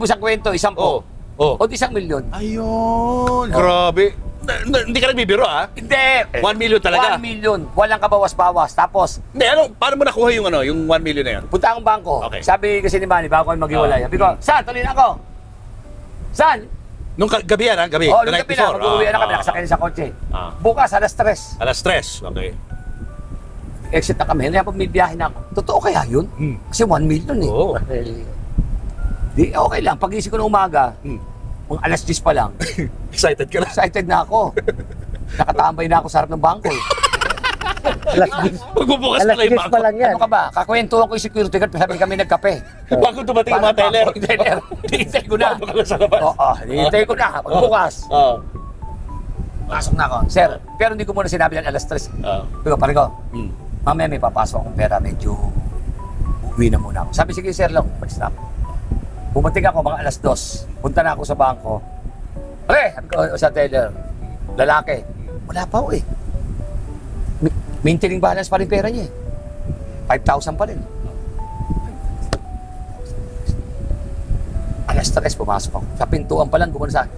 sa kwento, 10. Oh. Oh. O di 1 million. Ayun, grabe. Hindi ka nagbibiro, ha? Hindi. 1 million talaga? 1 million. Walang kabawas-bawas. Tapos, Hindi, ano, paano mo nakuha yung 1 million na yun? punta akong bangko. Okay. Sabi kasi ni Manny, bago kami maghiwalay. Sabi ko, San, tuloy na ako. San? Nung gabi yan, ha? Gabi? Oh, The nung night gabi na, before? mag-uwi na kami, Ah, nakasakay na sa kotse. ah. Bukas, alas 3. Alas 3, okay. Exit na kami. Kaya pag may biyahe na ako. Totoo kaya yun? Hmm. Kasi 1 million eh. Oo. Di, okay lang. Pagising ko ng umaga, Hmm. mga alas 10 pa lang, Excited ka na. excited na ako. Nakatambay na ako sa harap ng bangko eh. Alas 10. Magbubukas Alas pala yung 10 bangko. pa lang yan. Ano ka ba? Kakwentuhan ko yung security guard, sabi kami nagkape. Bago dumating yung mga teller. Teller. Hinihintay ko na. Bago ka na sa labas. Oo, hinihintay ko na. Pagbukas. Oo. Pasok na ako. Sir, pero hindi ko muna sinabi yan alas 3. Oo. Pero pare ko, Hmm. mamaya may papasok akong pera, medyo uwi na muna ako. Sabi, sige sir lang, malis na ako. Bumating ako mga alas 2. Punta na ako sa bangko. Pre, sabi ko sa teller, lalaki. Wala pa ako eh. Maintaining balance pa rin pera niya eh. 5,000 pa rin. Alas 3, pumasok ako. Sa pintuan pa lang, gumano sa akin.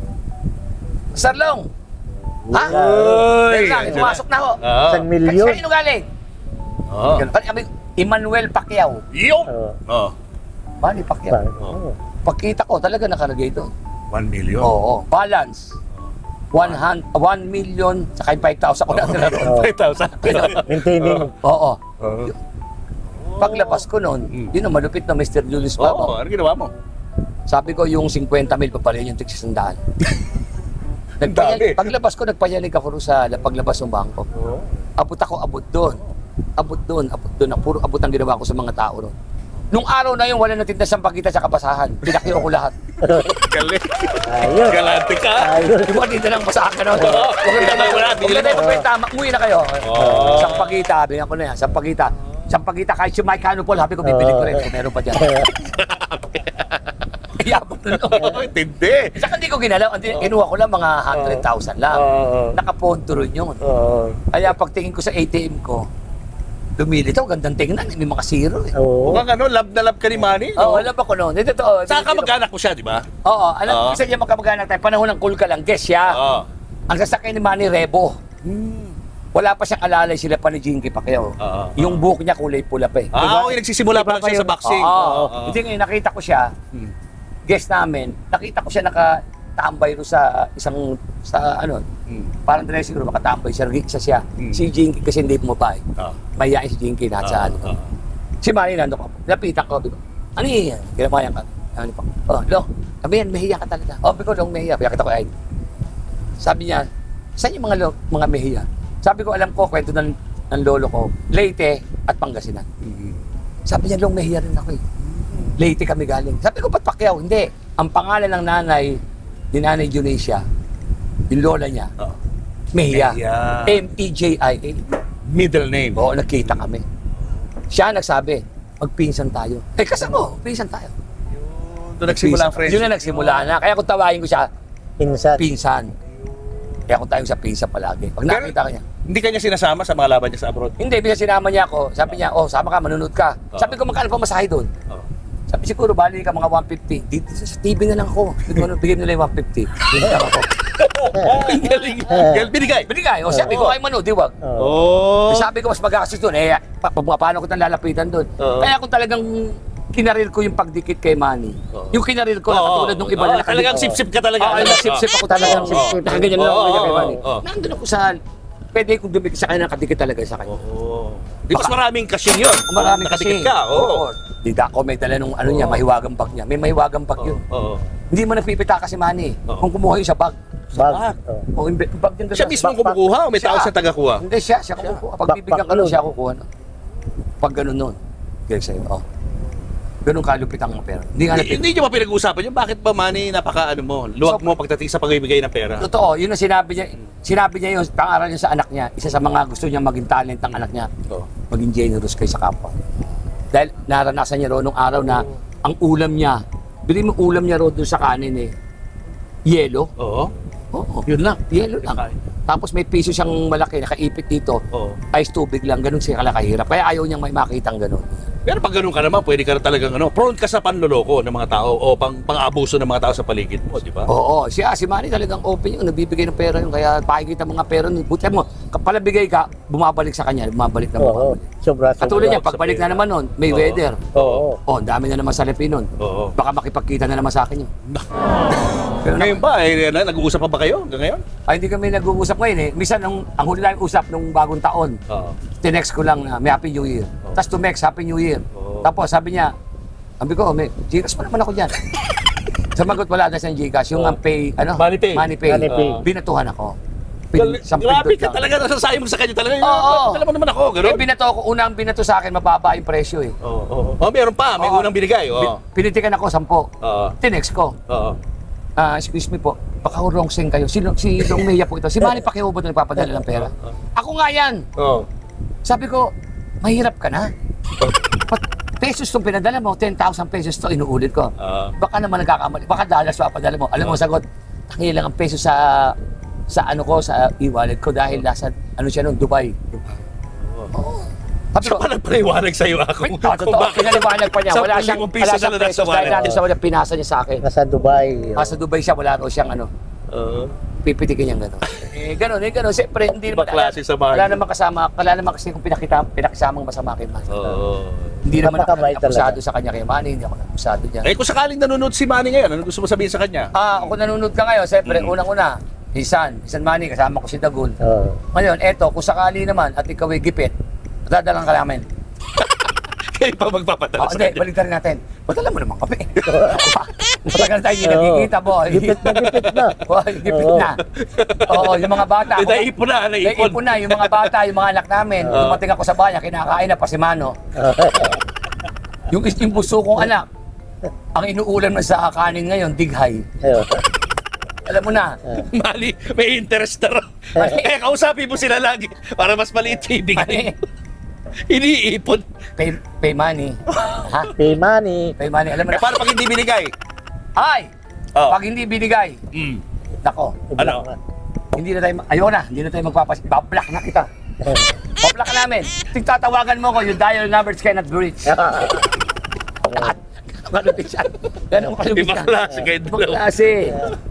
Sir Long! Ha? Uy! Dahil lang, pumasok na ako. Oo. Isang milyon. Kanino galing? Oo. Kami, Emmanuel Pacquiao. Yung! Oo. Oo. Manny Pacquiao. Oo. Pagkita ko, talaga nakalagay doon. 1 million. Oo. Balance. 1 million, saka yung 5,000 ko na Oo. 5,000. Maintaining. Oo. Oo. Paglabas ko noon, yun ang malupit na Mr. Julius Oo, Baba. ano ginawa mo? Sabi ko yung 50 mil pa pala yung tigsis ng daan. Dami. Paglabas ko, nagpayanig ako rin sa paglabas ng bangko. Oo. Abot ako, abot doon. Abot doon. Puro abot ang ginawa ko sa mga tao doon. Nung araw na yun, wala na tinda sa pagkita sa kabasahan. Pinakyo ko lahat. Galing. Ayun. Galante ka. Ayun. Di ba tinda ng basahan ka noon? Oo. Wala, Kung binili ganda mo. yung kwenta, umuwi na kayo. Oo. Sampagita, binigyan ko na yan. Sampagita, kahit si Mike Hanupol, habi ko, bibili ko rin kung meron pa dyan. Iyabot na noon. Oo, tindi. Saka hindi ko ginalaw. Kinuha ko lang mga 100,000 lang. Oo. Nakaponto rin yun. Oo. Kaya pagtingin ko sa ATM ko, lumili ito, gandang tingnan. May mga zero eh. Oo. Mukhang ano, love na love ka ni Manny. Oo, alam ba ko noon? Ito, totoo. Saan ka mag-anak mo siya, di ba? Oo, alam Oo. ko sa niya magkamag-anak tayo. Panahon ng cool ka lang, guess siya. Oo. Ang sasakyan ni Manny Rebo. Wala pa siyang alalay sila pa ni Jinky Pacquiao. Oo. Yung buhok niya kulay pula pa eh. Ah, okay, nagsisimula pa lang siya sa boxing. Oo. Oo. Hindi ngayon, nakita ko siya, Hmm. guest namin, nakita ko siya nakatambay ro sa isang, sa ano, Hmm. parang dressing room, nakatambay siya, isa siya. Hmm. Si Jinky kasi hindi bumabay. Oo. Mayayain si Jinky lahat sa ano. Oo. Si Manny nando ko. Lapitan ko, sabi ko, ano yan? Kinamayan ka. Ano pa? Oh, Long, sabi yan, mahiya ka talaga. Oh, sabi ko, Long, mahiya. Kaya kita ko, ay. Sabi niya, saan yung mga mahiya? Sabi ko, alam ko, kwento ng lolo ko, Leyte at Pangasinan. Mhm. Sabi niya, Long, mahiya rin ako eh. Leyte kami galing. Sabi ko, ba't Pacquiao? Hindi. Ang pangalan ng nanay, ni Nanay Junesia, yung lola niya, Oo. Mejia. Mejia. M-E-J-I-A. Middle name. Oo, nagkita kami. Siya nagsabi, magpinsan tayo. Eh, kasama mo, pinsan tayo. Doon nagsimula ang friendship. Yun na nagsimula na. Kaya kung tawahin ko siya, Pinsan. pinsan. Kaya kung tayo sa pinsan palagi. Pag Pero- nakita ko niya, Hindi kanya sinasama sa mga laban niya sa abroad. hindi, bisa sinama niya ako. Sabi niya, oh, sama ka, manunod ka. Sabi ko, magkano pa masahe doon? Oo. Sabi siguro, bali ka mga 150. Dito sa TV na lang ako. Bigyan nila yung 150. Dito lang ako. Ang galing. Galing. Binigay. Binigay. O sabi ko, ay manood, diwag. Oh. Sabi ko, mas mag-access doon. Eh, paano ko tang lalapitan doon? Oo. Kaya kung talagang kinarir ko yung pagdikit kay Manny, Oo. yung kinarir ko na katulad nung iba na Talagang sip-sip ka talaga. Oo, sip-sip ako talagang Oo. sip-sip. Nakaganyan lang ako Oo, kay Manny. oo. Nandun ako sa, pwede kong dumikit sa kanya, nakadikit talaga sa kanya. Oo. Di mas maraming kasing yun. Marami kasi. Nakadikit ka. Oo. Di ako may dala nung ano niya, mahiwagang bag niya. May mahiwagang bag yun. Oo. Hindi mo napipita kasi Manny. Oo. Kung kumuha yung sa bag. Bag. O bag din Siya mismo backpack. kumukuha o may tao Siya. siya tagakuha? Hindi siya kumukuha. Pag bibigyan Backpack ka nun, nun. siya kukuha nun. Pag ganun nun. Kaya sa'yo, ganun kalupit ang pera. Hindi nga napipita. Hindi nyo ba pinag-uusapan yun? Bakit ba, Manny, napaka mo, luwag mo pagdating sa pagbibigay ng pera? Totoo, yun ang sinabi niya. Sinabi niya yun, pangaral niya sa anak niya. Isa sa mga gusto niya maging talent ng anak niya. Oo. Maging generous kay sa kapwa. Dahil naranasan niya roon nung araw na ang ulam niya, bili mo ulam niya roon dun sa kanin yelo. Oo. Oo. Yun lang. Yelo lang. Tapos may piso siyang malaki, nakaipit dito. Oo. Ice tubig lang, ganun siya kalakahirap. Kaya ayaw niyang may makitang ganun. Pero pag ganun ka naman, pwede ka na talagang prone ka sa panloloko ng mga tao o pang-abuso ng mga tao sa paligid mo, di ba? Oo, si Manny talagang open yun, nagbibigay ng pera yun. Kaya pakikita mga pera nun. Buti mo, kapag bigay ka, bumabalik sa kanya, bumabalik na Oo. bumabalik. Sobra. Katulad niya, pagbalik na naman nun, may Oo. weather. Oo. Oh, ang dami na naman sa lapi nun. Oo. Baka makipagkita na naman sa akin yun. Pero Ngayon ba, nag-uusap pa ba kayo hanggang ngayon? ay, hindi kami nag-uusap ngayon eh. Minsan, ang huli namin usap nung bagong taon, Oo. tinext ko lang na may Happy New Year. Oo. Tapos tumext, Happy New Year. Oo. Tapos sabi niya, sabi ko, may Gcash pa naman ako dyan. Sabagot wala na siyang Gcash, yung Oo. ang pay, Money pay. Money pay. Binatuhan ako. Grabe ka talaga, nasasayang mo sa kanya talaga. Oo. Alam mo naman ako, Eh, gano'n? binato ako, unang binato sa akin, mababa yung presyo eh. Oo. Oh, meron pa, may Oo. unang binigay. Oo. Pinitikan ako, 10. Oo. Tinext ko. Oo. Excuse me po, baka wrong sing kayo. Si Dong Mea po ito. Si Manny Pacquiao ba ito nagpapadala ng pera? Ako nga yan. Oo. Sabi ko, mahirap ka na. Pesos itong pinadala mo, 10,000 pesos to inuulit ko. Baka naman nagkakamali, baka dollars pa padala mo. Alam mo, sagot, tangi lang ang peso sa ano ko, sa e-wallet ko dahil nasa, ano siya nun, Dubai. Oo. Sabi So, ko, paano paliwanag sa'yo ako? totoo, pinaliwanag pa niya. Wala siyang 10,000 piso na nasa dahil wallet. natin sa wala, pinasa niya sa akin. Nasa Dubai. Sa Dubai siya, wala raw siyang ano, Oo. pipitikin niyang gano'n. Gano'n. Siyempre, hindi Ibang naman, klase sa Manny. wala naman kasi kung pinakisamang masama kay Manny. Oo. Hindi naman ako Napakabait akusado talaga. sa kanya kay Manny, hindi ako akusado niya. Eh, kung sakaling nanonood si Manny ngayon, ano gusto mo sabihin sa kanya? Kung nanonood ka ngayon, siyempre, unang-una, Isan Manny, kasama ko si Dagul. Oo. Ngayon, eto, kung sakali naman at ikaw ay gipit, dadalang ka namin. Kayo pa magpapadala sa Hindi, kanya. balik rin natin. Padala mo naman kami. Matagal tayo hindi nagkikita, boy. Gipit na. Boy, gipit Oo. na. Oo, yung mga bata. Naipon na, naipon. Naipon na, yung mga bata, yung mga anak namin. Dumating ako sa bayan, kinakain na pa si Mano. Yung buso kong anak, ang inuulam na sa kanin ngayon, dighay. Ayun. Alam mo na. Mali, may interest na raw. Eh, kausapin mo sila lagi para mas maliit yung ibigay. Iniipon. Pay money. Ha? Pay money. Pay money. Alam mo Eh, na. paano pag hindi binigay? Ay! Oh. Pag hindi binigay, nako, Ano? hindi na tayo, hindi na tayo bablock na kita. Bablock ka namin. Tigtatawagan mo ko, yung dial numbers cannot be reached. Kalupit siya. Ganun kalupit Ibang siya. klase kayo Ibang dalawa. klase.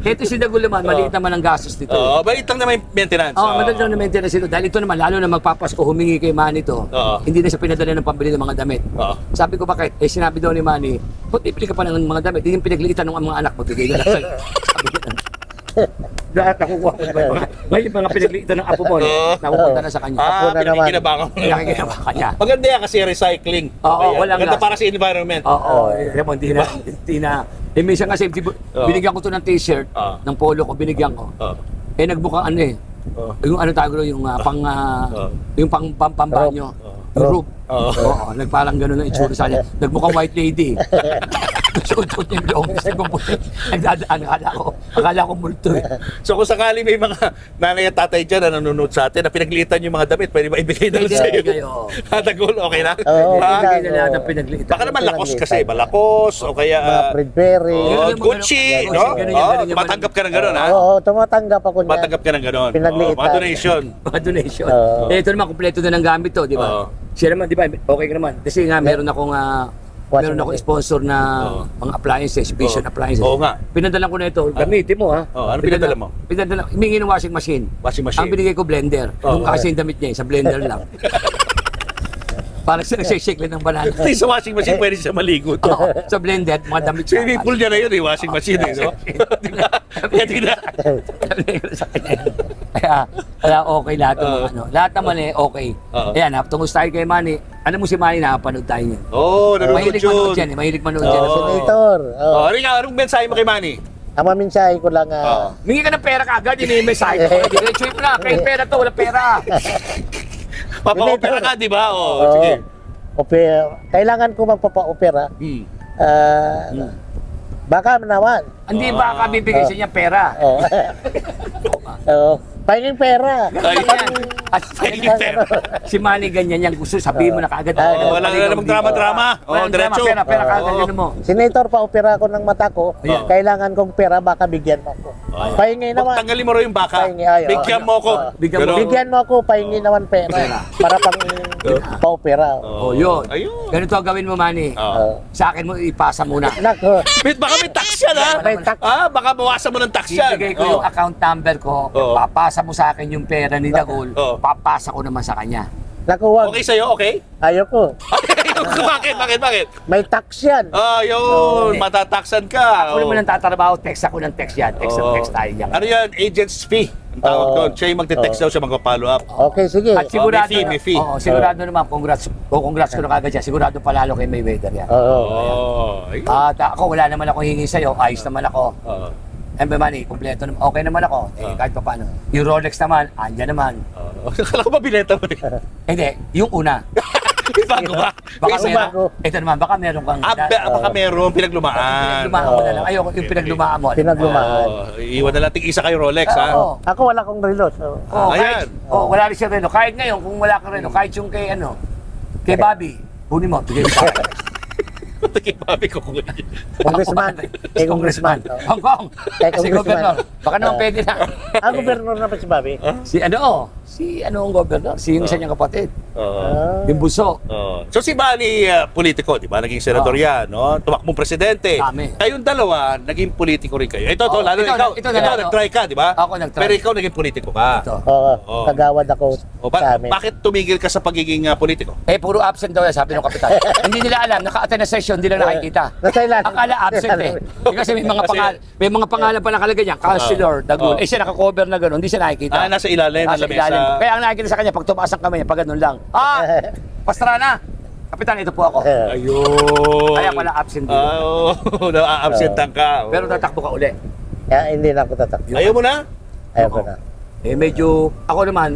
Ito si Dagul naman, maliit naman ang gastos dito. Oo, maliit lang naman yung maintenance. Madali lang na maintenance ito. Dahil ito naman, lalo na magpapasko, humingi kay Manny to. Oo. Hindi na siya pinadala ng pambili ng mga damit. Oo. Sabi ko, bakit? Sinabi daw ni Manny, ba't bibili ka pa ng mga damit? Hindi yung pinagliitan ng mga anak mo. Bigay na lang sa'yo. Sabi ko, lahat nakukuha ko na ba? Ngayon mga pinagliitan ng apo mo, nakupunta na sa kanya. Ako na naman. Pinakikinabangan mo. Nakikinawa ka niya. Maganda yan kasi recycling. Oo, Okay, yan. walang Maganda gas. para sa environment. Oo, hindi na. Minsan kasi, binigyan ko to ng t-shirt, Oo. ng polo ko, binigyan ko. Oo. Nagbukang ano Oo. yung ano tawag yung yung pambanyo. Yung rope. Oo. Oo, nagparang gano'n ang itsura sa kanya. Nagmukhang white lady. Suot niya yung long sleeve ng puti. Nagdadaan, akala ko multo eh. So kung sakali may mga nanay at tatay dyan na nanonood sa atin na pinaglitan yung mga damit, pwede ba ibigay na Pwede sa iyo? ibigay, oo. Tagol, okay na? Oo, Ah, Bigay na lahat ng pinaglitan. baka naman lakos kasi, balakos o kaya Mga Fredberry. oh, Ganun yung Gucci, ganun, no? ganun yung Oh, ganun yung tumatanggap ka ng gano'n, ha? Oo, tumatanggap ako niyan. Tumatanggap ka ng gano'n. Pinaglitan. Mga donation. Mga donation. Oo. Ito naman, kumpleto na ng gamit to, di ba? Oo. Siya naman, di ba, okay ka naman. Kasi nga, meron akong sponsor na Oo. mga appliances, vision Oo. appliances. Oo nga. Pinadala ko na ito, gamitin mo ha. Oo, ano pinadala mo? Humingi ng washing machine. Washing machine. Ang binigay ko blender. Oo. Yung kasi yung damit niya, sa blender lang. Parang siya nagsishake ng banana. Hindi sa washing machine pwede siya maligo. Oo, sa blended, mga damit siya. Swimming pool niya na yun eh, washing machine eh, no? Di ba? Pwede na. Kaya okay lahat ng ano. Lahat naman eh, okay. Oo. Ayan, tungkol tayo kay Manny. Ano mo si Manny, nakapanood tayo niyan. Oo, nanonood Mahilig manood yun. yan, mahilig manood yan. Oo. Senator. Oh, Rica, anong mensahe mo kay Manny? Ang maminsahe ko lang, Mingi ka ng pera kagad, yun yung mensahe ko. Diretso mo na, kaya pera to, wala pera. Papa-opera ka, di ba? Oo, oo, sige. kailangan ko magpapa-opera. Hmm. Baka naman. Hindi ba ka bibigay sa niya pera? Oo. Oo. Pahinging pera. Ganyan. At si Manny ganyan yan, gusto sabihin mo na kagad. Wala na namang drama-drama. Oo, diretso. Pera kagad, Oo. yun mo. Senator, pa-opera ko ng mata ko. Ayan. Kailangan kong pera, baka bigyan mo ako. Pahingi naman. Tanggalin mo rin yung baka. Pahingi, ayaw. Bigyan mo ako. Bigyan mo. Pero- Bigyan mo ako, pahingi naman pera. Para pang pa-opera. Oh, yun. Ayun. Ganito ang gawin mo, Manny. Oo. Sa akin mo ipasa muna. Nako. Baka may tax yan, ha? May tax. Baka bawasan mo ng tax yan. Ibigay ko yung Oo. account number ko, Oo. papasa mo sa akin yung pera ni Dagol, Oo. papasa ko naman sa kanya. Naku, wag. Okay sa'yo, okay? Ayoko. Bakit? May tax yan. Yun. Matataksan ka. Ako naman ang tatrabaho, text ako ng text yan. Text ng text tayo yan. Ano yan? Agent's fee. Ang tawag Oo. doon. Siya yung magte-text daw, siya magpa-follow up. Okay, sige. At sigurado, may fee. Oo, sigurado naman, congrats ko na kagad siya. Sigurado palalo kay Mayweather yan. Oo. Ayun. At ako, wala naman ako hingi sa'yo, ayos naman ako. Oo. And Manny, kompleto naman, okay naman ako. Kahit pa paano. Yung Rolex naman, andyan naman. Akala ko ba binenta mo rin? Hindi, yung una. Bago ba? Baka Isa meron, bago. ito naman, baka meron kang... Baka meron pinaglumaan. Pinaglumaan mo na lang. Ayoko yung pinaglumaan mo. Pinaglumahan. Iwan na lang tig-isa kayo Rolex, ha? Oo. Ako wala kong relos. Oh, Ayan. wala rin siya reno. Kahit ngayon, kung wala ka reno, kahit yung kay kay Bobby, kunin mo, bigay mo sa akin. Kay Bobby ko kung Congressman. Congressman. Hong Kong. Kay Si Congressman. Governor. Baka naman pwede na. Ang gobernador na pa si Bobby. Si ang Governor? Si yung isa niyang kapatid. Ah. Yung Buso. So si Manny, politiko, di ba? Naging senador yan, no? Tumakbong presidente. Dami. Kayong dalawa, naging politiko rin kayo. Ito, lalo ito, ikaw. ito, Ikaw, nag-try ka, di ba? Ako nag-try. Pero ikaw naging politiko ka. Ito. Oo. Oo. Kagawad ako sa amin. Bakit tumigil ka sa pagiging politiko? Puro absent daw yan, sabi ng kapitan. Hindi nila alam, naka-attend na session, hindi lang nakikita. Nasa ilalim. Akala absent eh. Kasi may mga pangalan pa nakalagay niya, Councilor, Dagul. Siya naka-cover na gano'n, hindi siya nakikita. Nasa ilalim ng Nasa lamesa. ilalim. Kaya ang nakikita sa kanya, pag tumaas ang kamay niya, pag ganun lang. Pastrana! Kapitan, ito po ako. Ayun. Kaya pala absent dito. Oo, na-absentan ka. Oo. Pero tatakbo ka uli. Kaya hindi na ako tatakbo. Ayaw mo na? Ayaw ko na. Medyo, ako naman,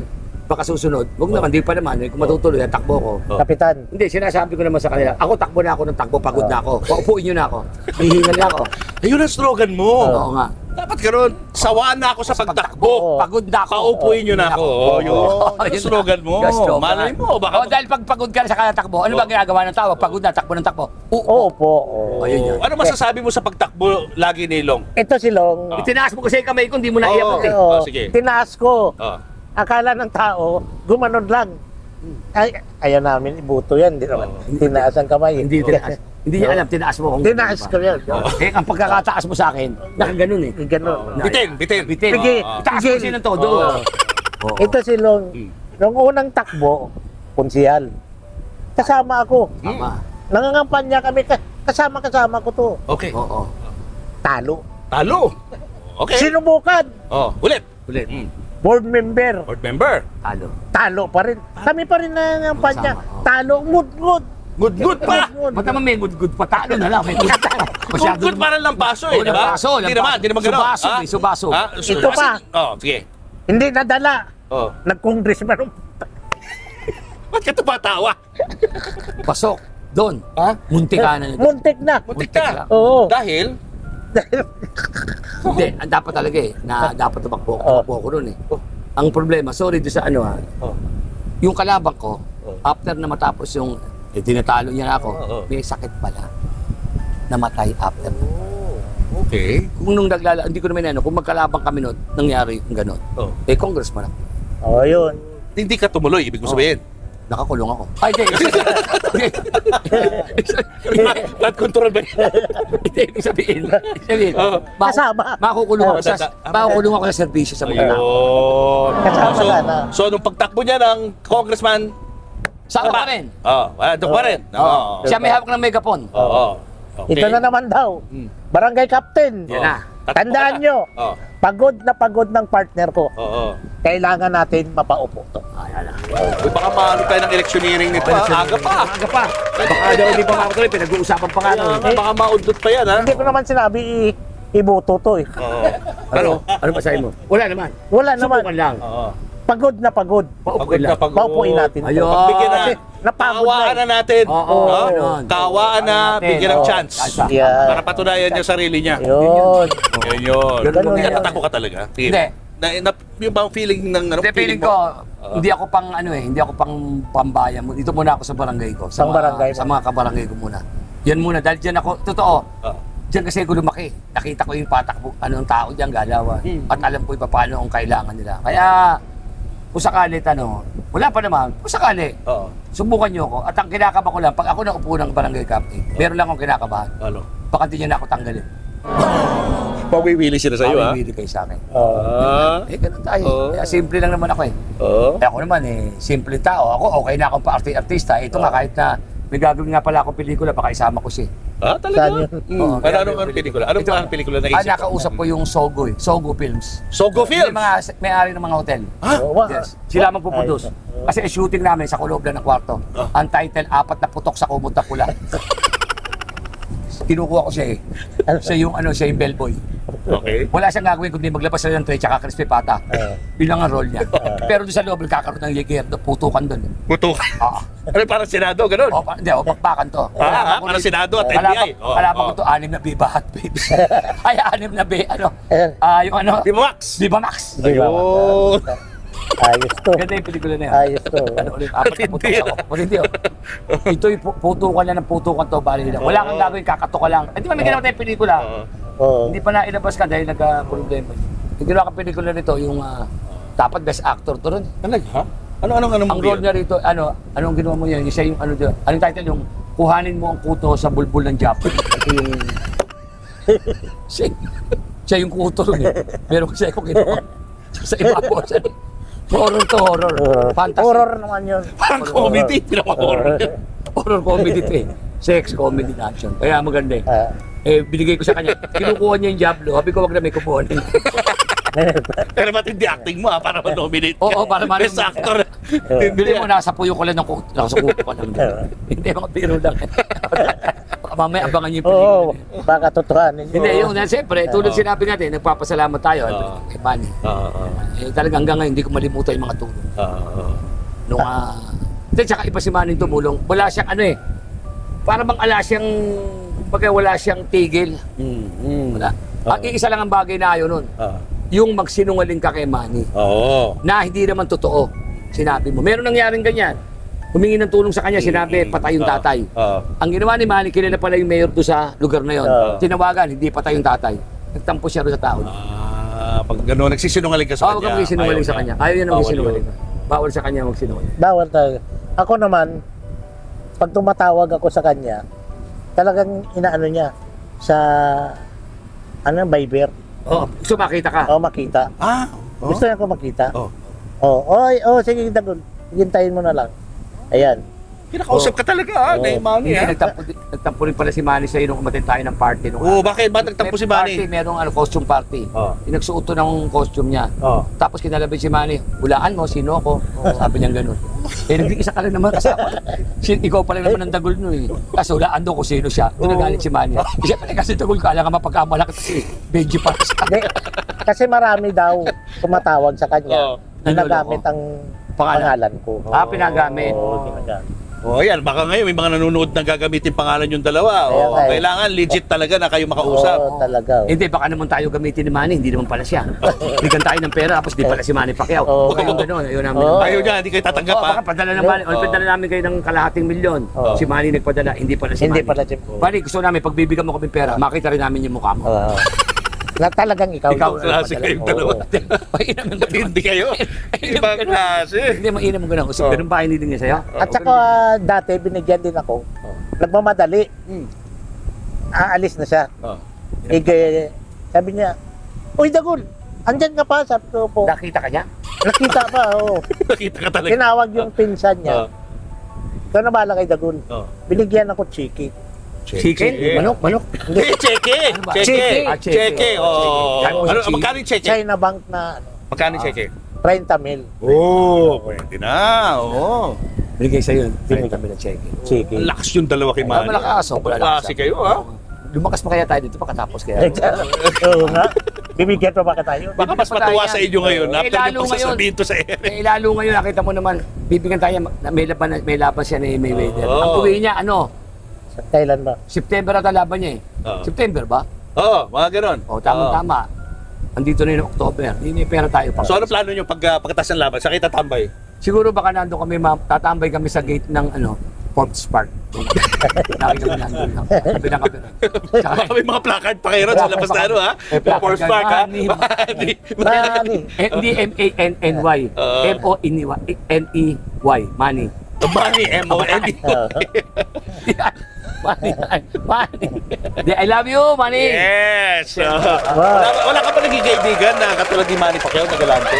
baka susunod. Huwag naman, di pa naman. Kung matutuloy, takbo ko. Kapitan. Hindi, sinasabi ko naman sa kanila, ako takbo na ako ng takbo, pagod na ako. Paupuin nyo na ako. Hihingal na ako. Ayun ang slogan mo. Oo nga. Dapat karon, sawa na ako sa pagtakbo. Pagod na ako. Paupuin nyo na ako. Oh, yun. Yun ang Yun slogan mo. Yung slogan. Malay mo. Baka Dahil pag pagod ka na sa kanatakbo, ano ba ginagawa ng tao? Pagod na, takbo ng takbo. Oo po. Oo. Ayun yun. Ano masasabi mo sa pagtakbo lagi ni Long? Ito si Long. Itinaas mo kasi yung kamay ko, hindi mo na iabot eh. Oo. Sige. Tinaas ko. Oh. Akala ng tao, gumanon lang. Ayaw namin, ibuto yan. Hindi naman. Tinaas ang kamay. Hindi tinaas. Hindi niya alam, tinaas mo kung Tinaas ko yan. ang pagkakataas mo sa akin, nakaganon eh. Ganon. Bitin. Bitin. Sige. Itaas mo siya ng todo. Oo. Ito si Long. Nung unang takbo, kunsihal. Kasama ako. Tama. Nangangampanya kami. Kasama ko to. Okay. Oo. Talo. Talo. Okay. Sinubukan. Ulit. Ulit. Board member. Board member. Talo. Talo pa rin. Kami pa rin nangangampanya. Kasama, oo. Talo. Good. Good pa. Ba't naman may good pa? Talo na lang. May good pa. Good para lang paso eh, Oo, di ba? lampaso, Hindi lampaso. naman gano'n. Subaso, eh, subaso. Ito pa. Sige. Hindi nadala. Oh. Nag-congressman. Ba't ka tumatawa? Pasok. Doon. Ha? Muntik ka na. Muntik na. Muntik Muntik ka. lang. Oo. Dahil? Hindi, ang dapat talaga eh, na dapat tumakbo ako noon eh. Ang problema, sorry doon sa yung kalabang ko, after na matapos yung, tinatalo niya na ako, may sakit pala. Namatay after. Okay. Kung nung hindi ko naman kung magkalabang kami noon, nangyari yung gano'n. Congressman ako. Oo, yun. Hindi ka tumuloy, ibig mo sabihin. Nakakulong ako. Ay, hindi. Blood control ba yun? Hindi, ibig sabihin. Kasama. Makukulong ako sa serbisyo sa mga tao. Ayun. Kasama sana. So, nung pagtakbo niya ng congressman, Saan pa rin? Ito pa rin. Oo. Siya may hawak ng megaphone. Oo. Okay. Ito na naman daw. Barangay Captain. Yan na. Tandaan nyo, Oo. pagod na pagod ng partner ko. Oo. Kailangan natin mapaupo to. Ayan na. Uy, baka maano tayo ng electioneering nito. Aga pa. Aga pa. Baka daw hindi pa makatuloy. Pinag-uusapan pa nga. Baka maundot pa yan, ha? Hindi ko naman sinabi iboto to eh. Oo. Ano? Ano basahin mo? Wala naman. Wala naman. Subukan lang. Oo. Pagod na pagod. Paupuin lang. Paupuin natin. Ayun. Pagbigyan na. Kasi napagod Kawaan na na natin. Oo, No? ganun. Kawaan na, Natin. bigyan ng Oo. chance. Yeah. Para patunayan niya sarili niya. Yun. Yun. Ganun yan. Natatakbo ka talaga. Hindi. Yung bang feeling ng ano? Hindi, feeling ko, hindi ako pang ano eh, hindi ako pang pambayan. Dito muna ako sa barangay ko. Sa Pang barangay mo? Sa mga kabarangay ko muna. Yan muna, dahil dyan ako, totoo, Oo. dyan kasi ako lumaki. Nakita ko yung patakbo, anong tao dyan, galawan. At alam ko yung paano ang kailangan nila. Kaya, kung sakali, wala pa naman, kung sakali, Oo. subukan nyo ako. At ang kinakaba ko lang, pag ako naupo ng barangay captain, meron lang akong kinakabahan. Ano? Baka hindi nyo na ako tanggalin. Pawiwili sila sa'yo, ha? Pamimili kayo sa akin. Ah. Ganun tayo. Oo. Kaya simple lang naman ako eh. Oo. Kaya ako naman simple tao. Ako, okay na akong pa-artista. Ito nga, kahit na may gagawin nga pala akong pelikula, baka isama ko siya. Ah, Saan talaga? yun? Oo. Anong pelikula? Anong Ito, ang pelikula na isip? nakausap ko yung Sogo Sogo Films. Sogo Films? May-ari ng mga hotel. Oo, Yes. Sila magpuproduce. Kasi shooting namin sa kuloob lang ng kwarto. Ang title, 4 na putok sa kumot na pula. Kinukuha ko siya eh. Siya yung bellboy. Okay. Wala siyang gagawin kundi maglabas siya ng tray tsaka crispy pata. Yun lang ang role niya. Pero doon sa loob, nagkakaroon ng liger, putukan doon. Putok. Ah. Ano parang Senado, ganun? Hindi, bakbakan to. Parang Senado at NBI. Kalaban ko to, 6 na Viva Hot Babes. Ay, 6 na yung Di ba, Max? Viva Max. Ayun. Ayos to. Ganda yung pelikula na yan. Ayos to. Ano ulit, 4 na putok sa Matindi oh. Ito yung putukan lang ng putukan to, bali lang. Wala kang gagawin, kakato ka lang. Hindi ba may ginawa tayong pelikula? Oo. Hindi pa na ilabas ka dahil nagka-problema. Yung ginawa kang pelikula nito, yung dapat best actor to rin. Talaga, ha? Anong Ang role niya rito, anong ginawa mo yan? Siya yung anong title yung kuhanin mo ang kuto sa bulbul ng Japan. Ito yung siya yung kuto rin eh. Pero kasi ako ginawa. Sa iba po siya. Horror to horror. Fantasy. Horror naman yun. Parang comedy, pinaka-horror. Horror comedy to eh. Sex, comedy, action. Kaya maganda eh. Ah. Binigay ko sa kanya. Kinukuha niya yung Diablo. Sabi ko, wag na may kumuha. Pero ba't hindi acting mo, ha? Para ma-nominate ka. Oo, para Best actor. Bili mo, nasa puyo ko lang ng kuto. Nasa kuto ko lang. Hindi, mga biro lang. Mamaya abangan niyo yung pelikula. Oo, baka totohanin Hindi, yung siyempre, tulad sinabi natin, nagpapasalamat tayo kay Manny. Talagang hanggang ngayon, hindi ko malimutan yung mga tulong. Nung, tsaka iba si Manny tumulong. Wala siyang para bang siyang, kumbaga wala siyang tigil. Wala. Ang iisa lang ang bagay na ayaw nun. Yung magsinungaling ka kay Manny. Oo. Na hindi naman totoo. Sinabi mo. Meron nangyaring ganyan. Humingi ng tulong sa kanya, sinabi, patay yung tatay. Ang ginawa ni Manny, kilala pala yung mayor doon sa lugar na yon. Tinawagan, hindi patay yung tatay. Nagtampo siya doon sa tao. Pag gano'n, nagsisinungaling ka sa Huwag kanya. kang magsinungaling sa kanya. Ayaw niya na Bawal magsinungaling. yun. Bawal sa kanya magsinungaling. Bawal talaga. Ako naman, pag tumatawag ako sa kanya, talagang inaano niya sa Viber. Oo, gusto makita ka. O makita. Gusto niya ko makita. Sige, Dagol. Hintayin mo na lang. Ayan. Pinakausap ka talaga, ha? Na yung Manny, ha? Nagtampo rin pala si Manny sa'yo nung umatin tayo ng party. Bakit? Ba't nagtampo si Manny? Merong costume party. Yung nagsuot to ng costume niya. Tapos kinalaban si Manny, hulaan mo, sino ako? Sabi niya gano'n. Nag-iisa ka lang naman kasama. Ikaw pa lang naman ang Dagol no eh. Kasi hulaan doon kung sino siya. Doon nagalit si Manny. Siyempre kasi Dagol ka, alam ka mapagkamala kasi Benji para sa Kasi marami daw tumatawag sa kanya. Ginagamit ang pangalan ko. Pinagamit. Ginagamit. Yan. Baka ngayon may mga nanonood na gagamitin pangalan yung dalawa. Kailangan legit talaga na kayo makausap. Oo, talaga. Hindi, baka naman tayo gamitin ni Manny, hindi naman pala siya. Bigyan tayo ng pera, tapos di pala si Manny Pacquiao. Huwag kayong gano'n, ayaw namin. Ayaw niya, hindi kayo tatanggap, ha? Baka padala ng Manny, padala namin kayo ng kalahating milyon. Si Manny nagpadala, hindi pala si Manny. Hindi pala si Manny, gusto namin, pag bibigyan mo kami pera, makita rin namin yung mukha mo. Na talagang ikaw. Ikaw klase kayong dalawa. Mainam mo gano'n. Hindi kayo? Ibang klase. Hindi, mainam mo gano'n. Gusto, ganun ba hiniling niya sa'yo? At saka dati binigyan din ako. Nagmamadali. Aalis na siya. Sabi niya, "Uy, Dagol, andyan ka pa?" Sabi ko po. Nakita ka niya? Nakita pa, oo. Nakita ka talaga. Tinawag yung pinsan niya. Ikaw na bahala kay Dagul. Oh. Binigyan ako chiki. Chicken? Manok? Hindi, cheke. Ano ba? Cheke. Ah, cheke. Cheke. Oh. Ano, Ano, cheke? magkano yung cheke? China Bank na Magkano yung cheke? 30 mil. Oh, pwede na. Oo. Binigay sa'yo yun. Binigay kami ng check. Chiki. Ang lakas yung dalawa kay Manny. Malakas. Sobrang lakas. Klase kayo, ha? Lumakas pa kaya tayo dito pagkatapos kaya. Oo nga. Bibigyan pa ba ka tayo? Baka mas matuwa sa inyo ngayon Eh, after lalo yung pagsasabihin to sa Eric. Eh, lalo ngayon, nakita mo naman, bibigyan tayo, may laban siya ni Mayweather. Oo. Ang uwi niya, ano, Kailan ba? September at ang laban niya eh. Oo. September ba? Oo, mga ganon. O, tama-tama. Andito na yung October. Hindi may pera tayo pa. So ano plano nyo pagkatapos ng laban? Sa kita tambay? Siguro baka nandun kami, tatambay kami sa gate ng, Forbes Park. Lagi kami nandun lang. Sabi ng kape. Baka may mga placard pa kayo ron sa labas na ano, ha? May placard Force ka, Park, ha? Manny. Manny. Hindi M-A-N-N-Y. M-O-N-E-Y. Money. Manny, M-O-N-E. Money. I love you, Money. Yes! Wala ka pa naging kaibigan na katulad ni Manny Pacquiao na galante?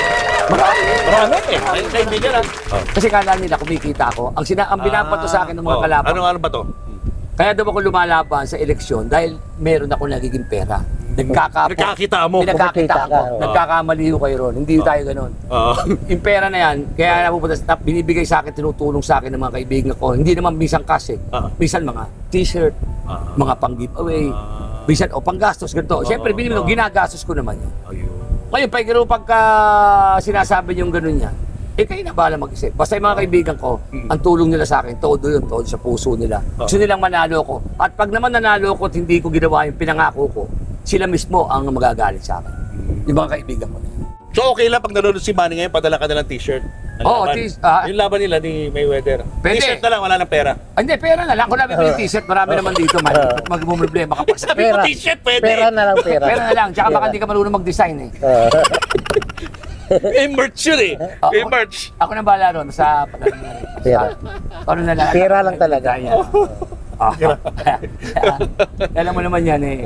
Marami eh. Ay, kaibigan, ha? Kasi kala nila kumikita ako. Ang binabato sa akin ng mga kalaban. Ano ba to? Kaya daw ako lumalaban sa eleksyon dahil meron ako nagiging pera. Nagkakita mo. Pinagkakita ako. Oo. Nagkakamali ko kayo ron. Hindi tayo ganun. Oo. Yung pera na yan, kaya binibigay sa akin, tinutulong sa akin ng mga kaibigan ko. Hindi naman minsan cash eh. Minsan mga t-shirt, mga pang-giveaway, minsan panggastos, ganito. Siyempre, binibigay ko, ginagastos ko naman yun. Ayun. Ngayon, pagka sinasabi yung ganun yan, kayo na bahala mag-isip. Basta yung mga kaibigan ko, ang tulong nila sa akin, todo yun, todo sa puso nila. Gusto nilang manalo ko. At pag naman nanalo ko at hindi ko ginawa yung pinangako ko, sila mismo ang magagalit sa akin. Yung mga kaibigan ko na yun. So okay lang pag nanonood si Manny ngayon, padala ka na ng t-shirt? Ang Oo, laban. Yung laban nila ni Mayweather. Pwede. T-shirt na lang, wala nang pera. Hindi, pera na lang. Kung namin yung t-shirt, marami naman dito, man. Magmumroblema ka pa sa Sabi ko Pera. t-shirt, pwede. Pera na lang, pera. pera na lang. Tsaka baka hindi ka marunong mag-design eh. May merch yun eh. May merch. Ako na bahala ron sa pagkakas na rin. Pera. Ano na lang. Pera lang talaga. Alam mo naman yan eh.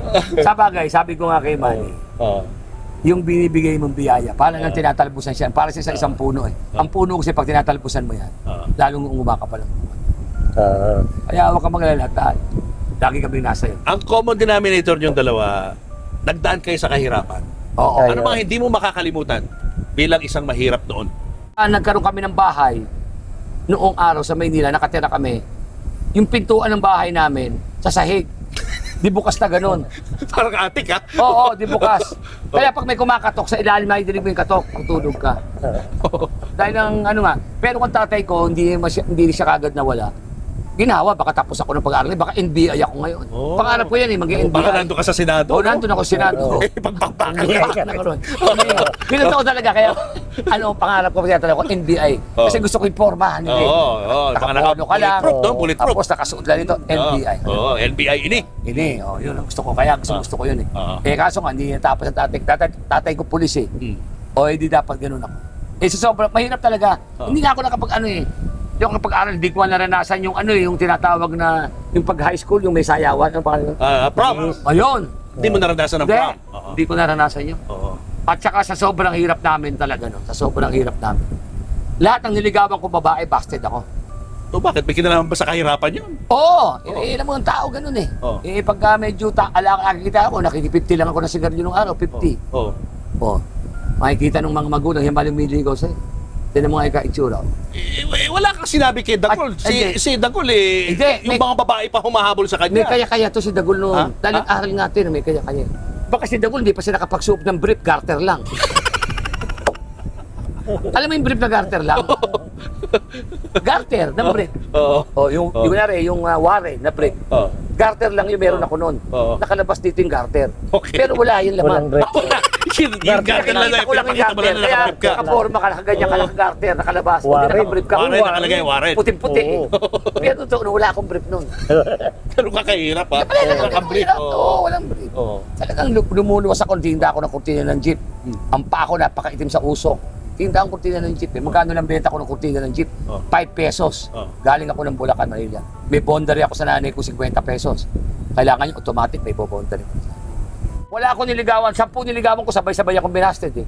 Sa bagay, sabi ko nga kay Manny, yung binibigay mong biyaya, parang nang tinatalbusan siya, para siya sa isang puno eh. Ang puno kasi pag tinatalbusan mo yan, lalong umaka pa lang. Kaya huwag ka maglala, lagi kami nasa yun. Ang common denominator yung dalawa, nagdaan kayo sa kahirapan. Oo. Ay, Ano mga hindi mo makakalimutan bilang isang mahirap noon? Nagkaroon kami ng bahay noong araw sa Maynila, nakatira kami. Yung pintuan ng bahay namin sa sahig. Di bukas na ganun. Parang atik ha? Oo, di bukas. Kaya pag may kumakatok sa ilalim, may dinig mo yung katok, tutulog ka. Dahil ng ano nga, pero kung tatay ko, hindi siya kagad nawala. Ginawa, baka tapos ako ng pag-aaral. Baka NBI ako ngayon. Oh. Pangarap ko yan eh, mag-NBI. Baka nandun ka sa Senado. Oo, nandun ako sa Senado. Eh, pagpakpakan Yeah. ka. Bakit na karoon? Pinunta ko talaga, kaya ano, pangarap ko kaya talaga ko, NBI. Kasi gusto ko yung formahan nila. Oo, baka Nakapolo ka lang. bulletproof, no? Bulletproof. Tapos nakasuot lang ito, NBI. Oo, NBI ini. Hindi, yun ang gusto ko. Kaya gusto ko yun eh. Kaso nga, hindi natapos ang tatay ko pulis eh. O, hindi dapat ganun ako. Sa sobrang, mahirap talaga. Hindi nga ako yung kapag-aral, di ko naranasan yung yung tinatawag na, yung pag-high school, yung may sayawan. Prom. Ayun. Hindi mo naranasan ng Hindi, prom. hindi ko naranasan yun. Oo. At saka sa sobrang hirap namin talaga, no? Sa sobrang hirap namin. Lahat ng niligawan ko babae, busted ako. So bakit? May kinalaman ba sa kahirapan yun? Oo, alam mo ng tao ganun eh. Oo. Pagka medyo nakikita ako, nakikita lang ako ng sigarilyo nung araw, 50. Oo. Oo. Makikita ng mga magulang, yung malumiligaw sa'yo. Tinan mo nga ika-itsura. Wala kang sinabi kay Dagul. Ay, hindi. Si Dagul eh, Hindi, yung may- mga babae pa humahabol sa May kanya. kaya-kaya to si Dagul noon. Dahil aral natin, may kaya-kaya. Baka si Dagul, hindi pa siya nakapagsuot ng brief, garter lang. Alam mo yung brief na garter lang? Garter ng brief. Oo. Yung ware na brief. Oo. Garter lang yung meron ako noon. Oo. Nakalabas dito yung garter. Okay. Pero wala yung Walang laman. break. Yung garter lang na Nakita ko lang yung pinapakita mo garter. lang na Kaya nakabrief ka. nakaporma ka, nakaganyan ka, nakagarter, nakalabas. Hindi Warren. nakabrief ka. Warren nakalagay, Warren. Puting-puti. Oo. Pero totoo, wala akong brief noon. Ganun ka kahirap ha? Wala nang Nakabrief. brief. Oo, walang brief. Oo. Talagang lumuluwas ako, tinda ako ng kurtina ng jeep. Ang pa ako napakaitim sa usok. Tinda ang kurtina ng jeep. Magkano lang benta ko ng kurtina ng jeep? Oh. 5 pesos. Oh. Galing ako ng Bulacan, Manila. May bondary ako sa nanay ko, 50 pesos. Kailangan yung automatic, may bondary. Wala akong niligawan. 10 niligawan ko, sabay-sabay akong binasted eh.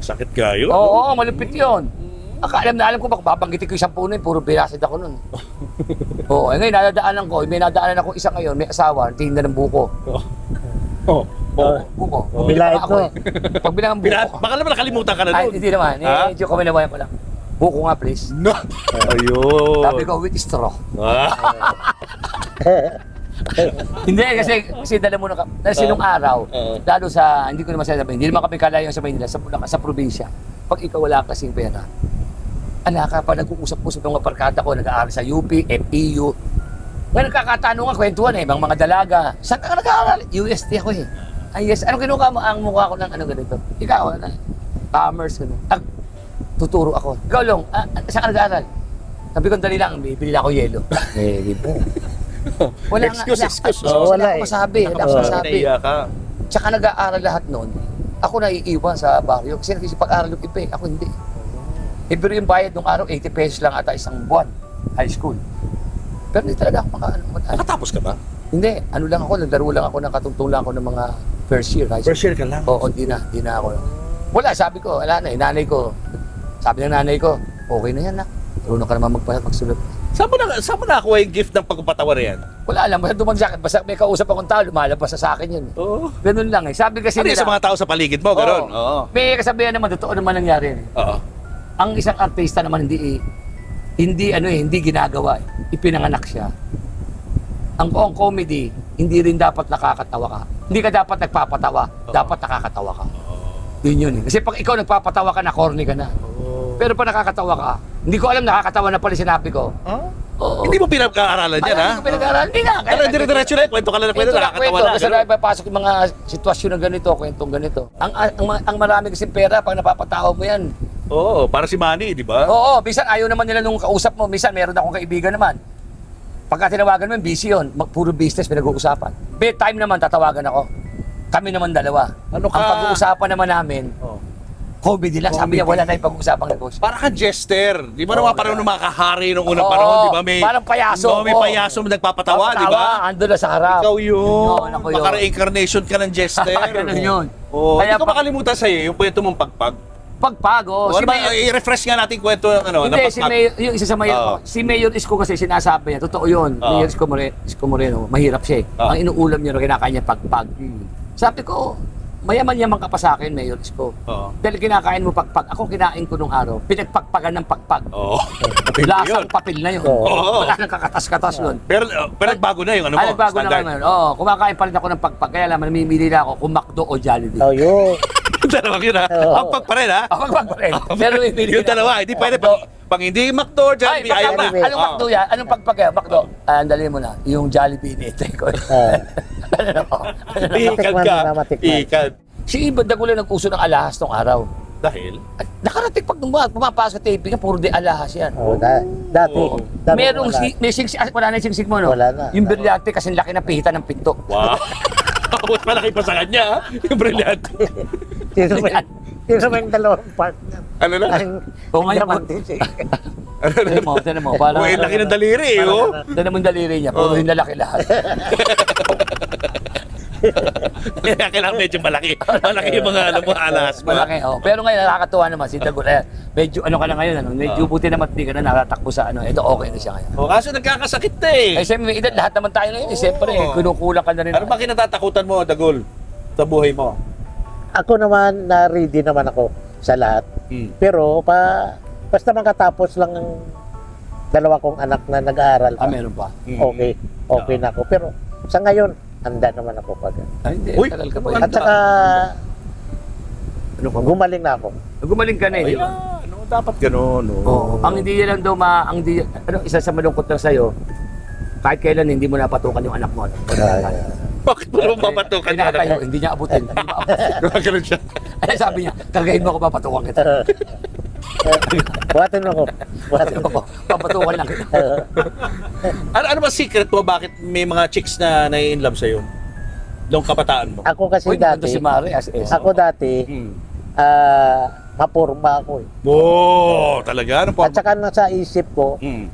Sakit kayo. Oo, malupit yun. Alam ko baka babanggitin ko yung 10 nun, puro binasid ako nun. Oo, ngayon nadadaanan ko, may nadaanan ako isa ngayon, may asawa, tingin na ng buko. Oh. Buko. Bilait Ako mo. eh. Pag bilang buko. Baka naman nakalimutan ka na Ay, doon. hindi naman. Ha? Medyo kamalawayan ko lang. Buko nga, please. No. Ayun. Sabi ko, with straw. Ah. Hindi, kasi dala mo kasi nung araw, lalo sa, hindi ko naman sasabihin, hindi naman kami kalayo sa Maynila, sa probinsya. Pag ikaw wala kasing pera, ka pa nag-uusap-usap ng mga barkada ko, nag-aaral sa UP, FEU. Ngayon nagkakatanungan, kwentuhan eh, mga dalaga. Saan ka nag-aaral? UST ako eh. Ay yes, anong kinuha mo? Ang mukha ko ng ano ganito. Ikaw, commerce, gano'n. Tuturo ako. Ikaw lang, saan ka nag-aaral? Sabi ko, dali lang, bibili ako yelo. Eh, di ba? Wala Excuse. Wala akong eh. masabi. Wala akong masabi. Naiya ka. Tsaka nag-aaral lahat noon. Ako naiiwan sa baryo kasi nagsisipag-aral yung iba eh. Ako hindi. Pero yung bayad nung araw, 80 pesos lang ata isang buwan. High school. Pero hindi talaga ako Nakatapos ka ba? Hindi. Ano lang ako, naglaro lang ako, nakatungtong lang ako ng mga first year high school. First year ka lang? Oo, di na ako. Wala, sabi ko, wala na eh. Nanay ko, sabi ng nanay ko, okay na yan na. Marunong ka naman magsulat. Saan mo nakakuha yung gift ng pagpapatawa yan? Wala alam, basta dumagsak. Basta may kausap akong tao, lumalabas sa akin yun. Oo. Ganun lang eh. Sabi kasi Ano yung sa mga tao sa paligid mo? Ganon? Oo. May kasabihan naman, totoo naman nangyari. Oo. Ang isang artista naman hindi ginagawa eh. Ipinanganak siya. Ang comedy, hindi rin dapat nakakatawa ka. Hindi ka dapat nagpapatawa, dapat nakakatawa ka. Yun eh. Kasi pag ikaw nagpapatawa ka na, corny ka na. Pero pag nakakatawa ka, hindi ko alam nakakatawa na pala sinabi ko. Oo. Hindi mo pinag-aaralan yan, ha? Hindi ko pinag-aaral. Hindi nga. Pero dire-diretso na, kwento ka lang na kwento, nakakatawa na. Kasi napapasok yung mga sitwasyon na ganito, kwentong ganito. Ang marami kasi pera pag napapatawa mo yan. Oo, para si Manny, di ba? Oo, minsan ayaw naman nila nung kausap mo. Minsan meron akong kaibigan naman. Pagka tinawagan mo, busy yun. Puro business pinag-uusapan. Bedtime naman, tatawagan ako. Kami naman dalawa. Ano ka? Ang pag-uusapan naman namin, comedy lang. Sabi niya, wala na yung pag-uusapang negosyo. Para ka jester. Di ba naman parang nung makahari nung unang Oo, panahon, di ba? parang payaso. Oo, may payaso nagpapatawa, di ba? Ando na sa harap. Ikaw yun. Oo, ako yun. Maka-reincarnation ka ng jester. Ganun yun. Oo, Kaya hindi ko pa- makalimutan sa'yo yung kwento mong pagpag. Pagpago. Ano ba, i-refresh nga natin kwento ng ano, Hindi, na si pagpag. Mayor, yung isa sa Mayor, Oo. si Mayor Isko kasi sinasabi niya, totoo yun, Oo. Mayor Isko Moreno, mahirap siya eh. Oo. Ang inuulam niya, kinakain niya pagpag. Sabi ko, mayaman-yaman ka pa sa akin, Mayor Isko. Oo. Dahil kinakain mo pagpag, ako kinain ko nung araw, pinagpagpagan ng pagpag. Oo. Lasang papel na yun. Oo. Wala nang kakatas-katas nun. Pero nagbago na yung ano mo, Nagbago na standard. naman. Oo, kumakain pa rin ako ng pagpag. Kaya lang, namimili na ako kung McDo o Jollibee. Oh, yun. Dalawang yun, ha? Oo. Ang pag pa rin, ha? Pagpag pa rin. Pero namimili Yung dalawa, hindi pwede pang hindi McDo, Ay, Jollibee, ayaw na. Jollibee. anong McDo yan? Anong pagpag yan? McDo? Andali mo na. Yung Jollibee initay ko. Ikad ka. Matikman na matikman. Ikad. Si Ibon Dagulan nag-uso ng alahas nung araw. Dahil? At nakarating pag pumapasok sa taping, puro di alahas yan. Oh, dati. Oo. Merong wala. may singsik, wala na yung singsik mo, no? Wala na. Yung brilyante kasi laki na pihita ng pinto. Wow. Mas malaki pa sa kanya, ha? Yung brilliant. Sino ba yung dalawang part niya? Ano na? Ang Oo, ngayon po. diamante siya. Tinan mo. Parang, Uy, laki ng daliri, eh, oh. tinan mo yung daliri niya, puro yung lalaki lahat. Kaya kailangan medyo malaki. Malaki yung mga alam mo, alas mo. Malaki, oh. Pero ngayon, nakakatuwa naman si Dagulan. Medyo ano ka na ngayon, ano? Medyo buti naman di ka na natatakbo sa ano. Ito okay na siya ngayon. O, kaso nagkakasakit na eh. Eh, siyempre, may edad, lahat naman tayo ngayon. Siyempre, Oo. kinukulang ka na rin. Ano ba kinatatakutan mo, Dagul? Sa buhay mo? Ako naman, na-ready naman ako sa lahat. Pero, basta makatapos lang ang dalawa kong anak na nag-aaral pa. Meron pa. Okay na ako. Pero, sa ngayon, handa naman ako pag. Ay, hindi. Uy, Tagal ka pa. handa. At saka, Ano ka ba? gumaling na ako. Gumaling ka na eh. Ayan, ano, dapat gano'n, no? Oo. Ang hindi niya lang daw isa sa malungkot lang sa'yo, kahit kailan hindi mo napatukan yung anak mo. Ano? Bakit mo naman papatukan niya? Pinakatayo, hindi niya abutin. Hindi maabutin. Ganun siya. Ay, sabi niya, kargahin mo ako, papatukan kita. Buhatin mo ako. Buhatin mo ako. Papatukan lang kita. Ano ba secret mo? Bakit may mga chicks na nai-inlove sa'yo? Noong kabataan mo? Ako kasi Uy, nandun dati, si Mare as is. ako dati, Hmm. mapurma ako eh. Oo, talaga? Ano pa? At saka nasa isip ko, Hmm.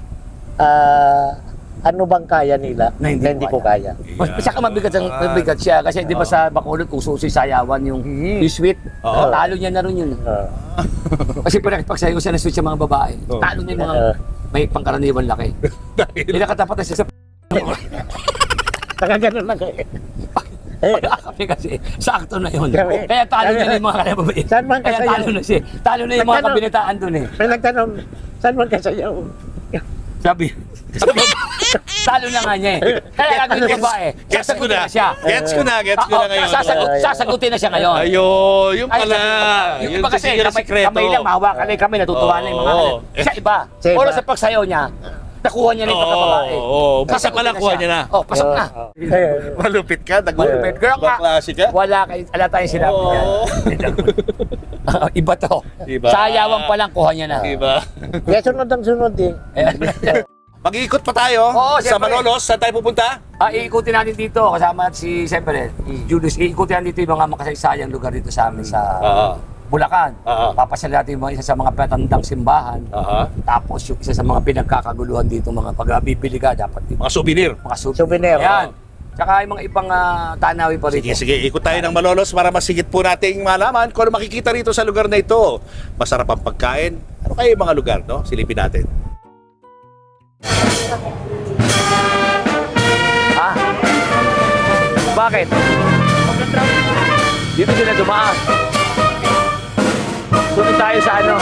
ano bang kaya nila Na hindi ko ko kaya. Mas saka mabigat siya kasi di ba sa Bacolod uso si sayawan yung sweet. Oo. Talo niya na rin yun. Kasi pag nakipagsayo siya ng switch sa mga babae, talo na yung mga may pangkaraniwan laki. Hindi nakatapat na siya sa Saka ganun lang kayo. kami kasi sakto na yun. Kami. Kaya talo na yung mga babae. Saan man Kaya kasayaw? talo na siya. Talo na yung mga Nagtanong- kabinitaan doon eh. May nagtanong, saan man kasayaw? Sabi, talo na nga niya eh. Kaya gagawin yung babae. Gets ko na. siya. Gets ko na ngayon. Sasagutin na siya ngayon. Ayun, yung Ay, pala. yung Yun iba kasi, siguro kamay lang, mahawakan lang kami, natutuwa na yung mga Oo. Siya iba. Siya iba. Pero sa pagsayaw niya, nakuha niya na yung pagkababae. Oo, pasok Sasagutin pala, kuha siya. niya na. Oh, pasok na. Malupit ka, Dagul. Malupit. Girl ka. Klase ka. Wala kayo, ala tayong sinabi niya. Oo. Iba to. Iba. Sayawan pa lang, kuha niya na. Diba? Kaya sunod ang sunod eh. Mag-iikot pa tayo Oo, sa siyempre. Malolos. Saan tayo pupunta? Iikutin natin dito, kasama si, siyempre, Julius, iikutin natin dito yung mga makasaysayang lugar dito sa amin sa Bulacan. Papasyal natin yung isa sa mga patandang simbahan. Tapos yung isa sa mga pinagkakaguluhan dito, mga pag-bibili ka, dapat dito. Mga souvenir. Mga Souvenir. Yan. Tsaka yung mga ibang tanawin pa rito. Sige, ikot tayo ng Malolos para masigit po nating malaman kung ano makikita rito sa lugar na ito. Masarap ang pagkain. Ano kaya yung mga lugar, no? Silipin natin. Bakit? Dito sila dumaan. Sunod tayo sa ano.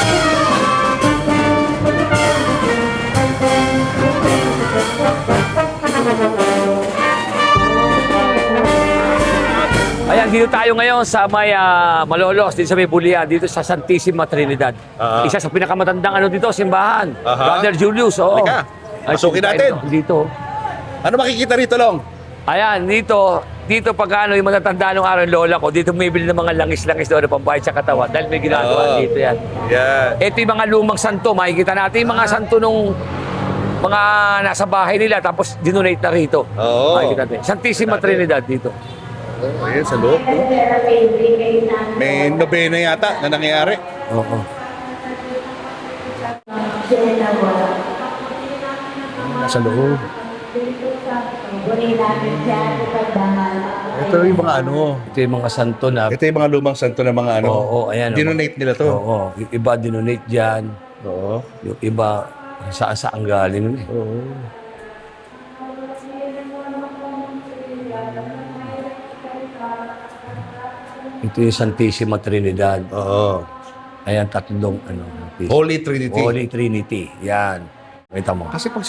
Ayan, dito tayo ngayon sa may Malolos, dito sa may Bulian, dito sa Santissima Trinidad. Isa sa pinakamatandang ano dito, simbahan. Brother Julius, oo. Halika, pasukin natin. Dito. Ano makikita rito, Long? Ayan, dito pag ano, yung matatanda nung araw ng lola ko, dito bumibili ng mga langis-langis doon na pambayad sa katawan dahil may ginagawa dito yan. Yan. Ito yung mga lumang santo, makikita natin yung mga santo nung mga nasa bahay nila tapos dinonate na rito. Oo. Makikita natin. Santissima Trinidad dito. Ayan, sa loob. May nobena yata na nangyayari. Oo. Nasa loob. Ito yung mga ano. Ito yung mga santo na. Ito yung mga lumang santo na mga ano. Oo, ayan. Dinonate nila to. Oo. Yung iba dinonate dyan. Oo. Yung iba saan galing nun eh. Oo. Ito yung Santissima Trinidad. Oo. Ayan, tatlong ano. Holy Trinity. Holy Trinity. Yan. Kita mo. Kasi pag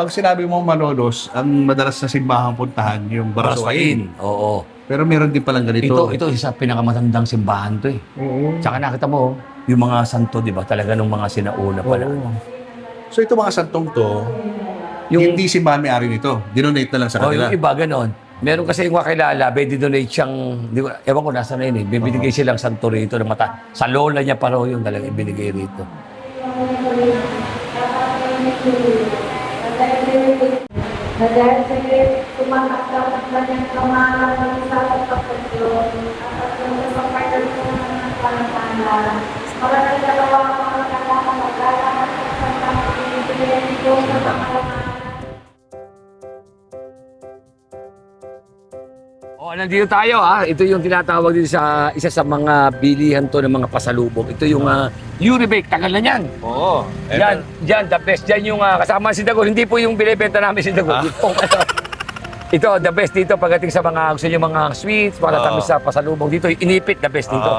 sinabi mong Malolos, ang madalas na simbahang puntahan yung Baraswain. Oo. Pero meron din palang ganito. Ito isa pinakamatandang simbahan to eh. Oo. Tsaka nakita mo, yung mga santo, di ba? Talaga nung mga sinauna pala. Oo. So ito mga santong to, Yung, hindi simbahan may-ari nito. Dinonate na lang sa oh, kanila. yung iba, ganon. Meron kasi yung kakilala, donate siyang, di ko, ewan ko nasa na yun eh, bibinigay silang santo rito na mata. Sa lola niya pa raw yung talaga ibinigay rito. Na dahil sa tumatakot at kanyang kamahalan sa pagpapagod at yung pagpapagod ko ng pangalaman. Maraming dalawa ang mga kailangan magkakaroon sa pagpapagod ko sa pangalaman. Oh, nandito tayo ha. Ito yung tinatawag dito sa isa sa mga bilihan to ng mga pasalubong. Ito yung Uribake. Tagal na yan. Oo. Yan, the best. Yan yung kasama si Dagol. Hindi po yung binibenta namin si Dagol. Ito, the best dito pagdating sa mga gusto nyo mga sweets, mga tamis sa pasalubong. Dito, inipit, the best dito.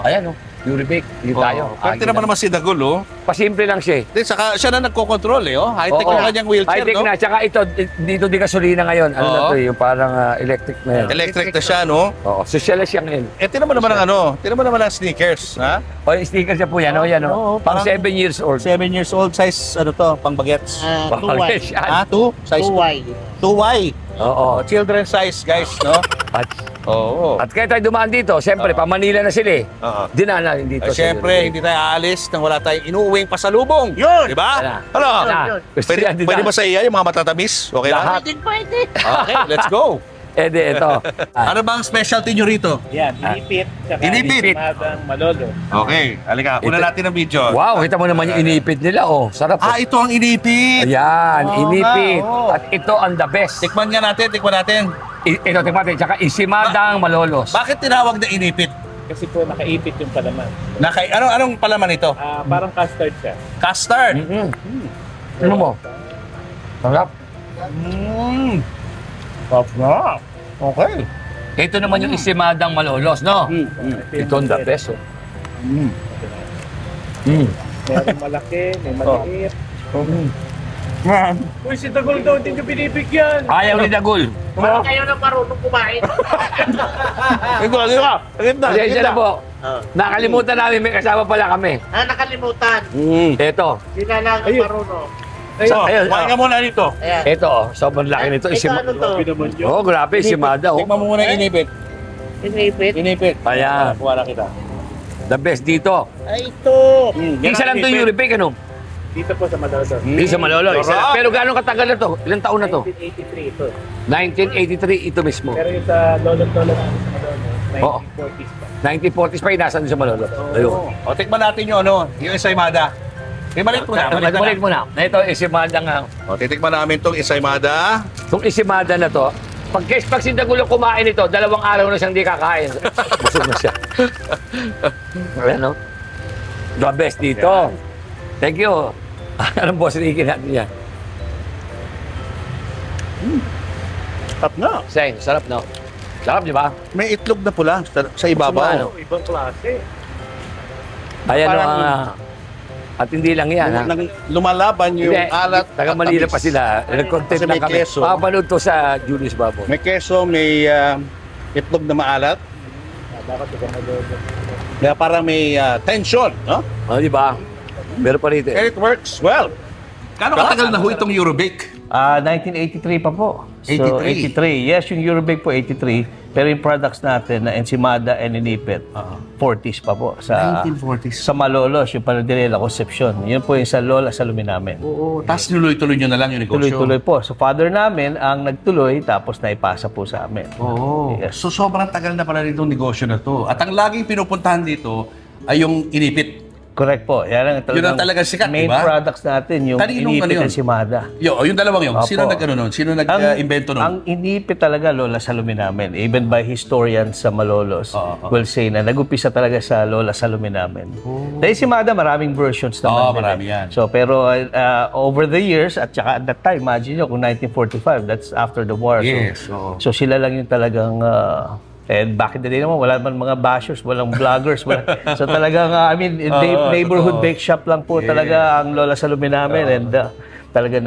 Ayan o, Uribake. Dito tayo. Pero tinaman naman si Dagul, oh. Pasimple lang siya eh. Di, saka siya na nagko-control, eh, oh. High-tech Oo. yung kanyang wheelchair, High-tech no? na. Tsaka ito, dito di gasolina ngayon. Ano na Oo. to yung parang electric na yan. Electric na siya, no? Oo, socialist siya ngayon. Eh, tinaman naman ang ano? Tinaman naman ang sneakers, ha? O, yung sticker siya po yan. O, yan o. Oo, Pang parang- 7 years old. 7 years old size, ano to, pang bagets. 2Y. Yan. 2? Size 2Y. 2Y. Oo. Children size, guys, no? At kaya tayo dumaan dito, siyempre, pa Manila na sila eh. Oo. Dinaan natin dito. Ay, syempre, hindi tayo aalis nang wala tayong inuuwing pasalubong. Yun! Di ba? Wala. Ano? Gusto Pwede, yan, di pwede ba? ba sa iya yung mga matatamis? Okay lang? Lahat. Pwede. Okay, let's go. Ito. Ano bang specialty nyo rito? Yan, inipit. Saka Inipit. Madang malolo. Okay, halika. Una Ito- natin ang video. Wow, kita mo naman yung inipit nila, oh. Sarap. Ah, ito ang inipit. Ayan, Oo inipit. nga, oo. At ito ang the best. Tikman nga natin, tikman natin. Ito, tikman natin. Tsaka isimadang malolos. Bakit tinawag na inipit? kasi po nakaipit yung palaman. Anong palaman ito? Parang custard siya. Custard. Ano mo? Sarap. Sarap na. Okay. Ito naman yung isimadang malolos, no? Ito ang the best, oh. Merong malaki, may maliit. Uy, si Dagol daw din ka binibigyan. Ayaw ni Dagul. Parang kayo na marunong kumain. Ito ka. Pasensya na po. Nakalimutan namin, may kasama pala kami. Nakalimutan. Ito. Sila lang ang marunong. So, Ayun, kumain ka muna dito. Ayan. Ito, oh, sobrang laki nito. Ano to? Oh, grabe, isimada, oh. Tikman mo muna yung inipit. Inipit? Inipit. Ayan. Kuha na kita. The best dito. Ay, ito. Isa lang to yung Euribig, ano? Dito po sa Malolo. Isa malolo. Isa lang. Pero gano'ng katagal na to? Ilang taon na to? 1983 ito. 1983, ito mismo. Pero yung sa lolo-lolo namin sa Malolo, Oo. 1940s pa. 1940s pa yung nasa doon sa malolo. Ayun. O, tikman natin yung yung ensaymada. Maliit mo na. Balik mo na. Ito, isimada nga. O, titikman namin itong ensaymada. Itong isimada na to, pag si Dagulo kumain ito, 2 araw na siyang di kakain. Busog na siya. Ano? The best dito. Thank you. Anong boss Ricky natin yan? Sarap na. Seng, sarap no? Sarap, di ba? May itlog na pula sa ibabaw. Ano? Ibang klase. Ayan o Parang- ang... at hindi lang yan, ha? Lumalaban yung Hindi, alat. taga at Manila tamis. pa sila. Nag-content Kasi lang may kami. keso. Papanood to sa Julius Babo. May keso, may itlog na maalat. Bakit ito Malolo? Kaya parang may tension, no? Oh, di ba? Meron pa rito. And it works well. Kano katagal na ho itong Eurobake? 1983 pa po. So, 83. Yes, yung Eurobake po 83. Pero yung products natin na Ensimada and Inipit, 40s pa po. Sa 1940s. Sa Malolos, yung Panadilla Concepcion. Yun po yung sa Lola sa Lumi namin. Oo. Tapos tuloy-tuloy nyo na lang yung negosyo. Tuloy-tuloy po. So, father namin ang nagtuloy, tapos naipasa po sa amin. Oo. Yes. So sobrang tagal na pala nitong negosyo na to. At ang laging pinupuntahan dito ay yung inipit. Correct po. Yan ang Yun ang talagang sikat, main di ba? products natin, yung Kaninong Inipit ano yun? and Ensimada. Yung dalawang yun. Opo. Sino nag-ano nun? Sino nag-invento nun? Ang inipit talaga, Lola Salome namin, even by historians sa Malolos, will say na nag-upisa talaga sa Lola Salome namin. Dahil si Mada, maraming versions naman. din marami eh. yan. So, pero over the years, at saka at that time, imagine nyo, kung 1945, that's after the war. Yes, So sila lang yung talagang... and back in the day naman, wala man mga bashers, walang vloggers. So talagang, neighborhood bake shop lang po talaga ang Lola Salome namin. And talaga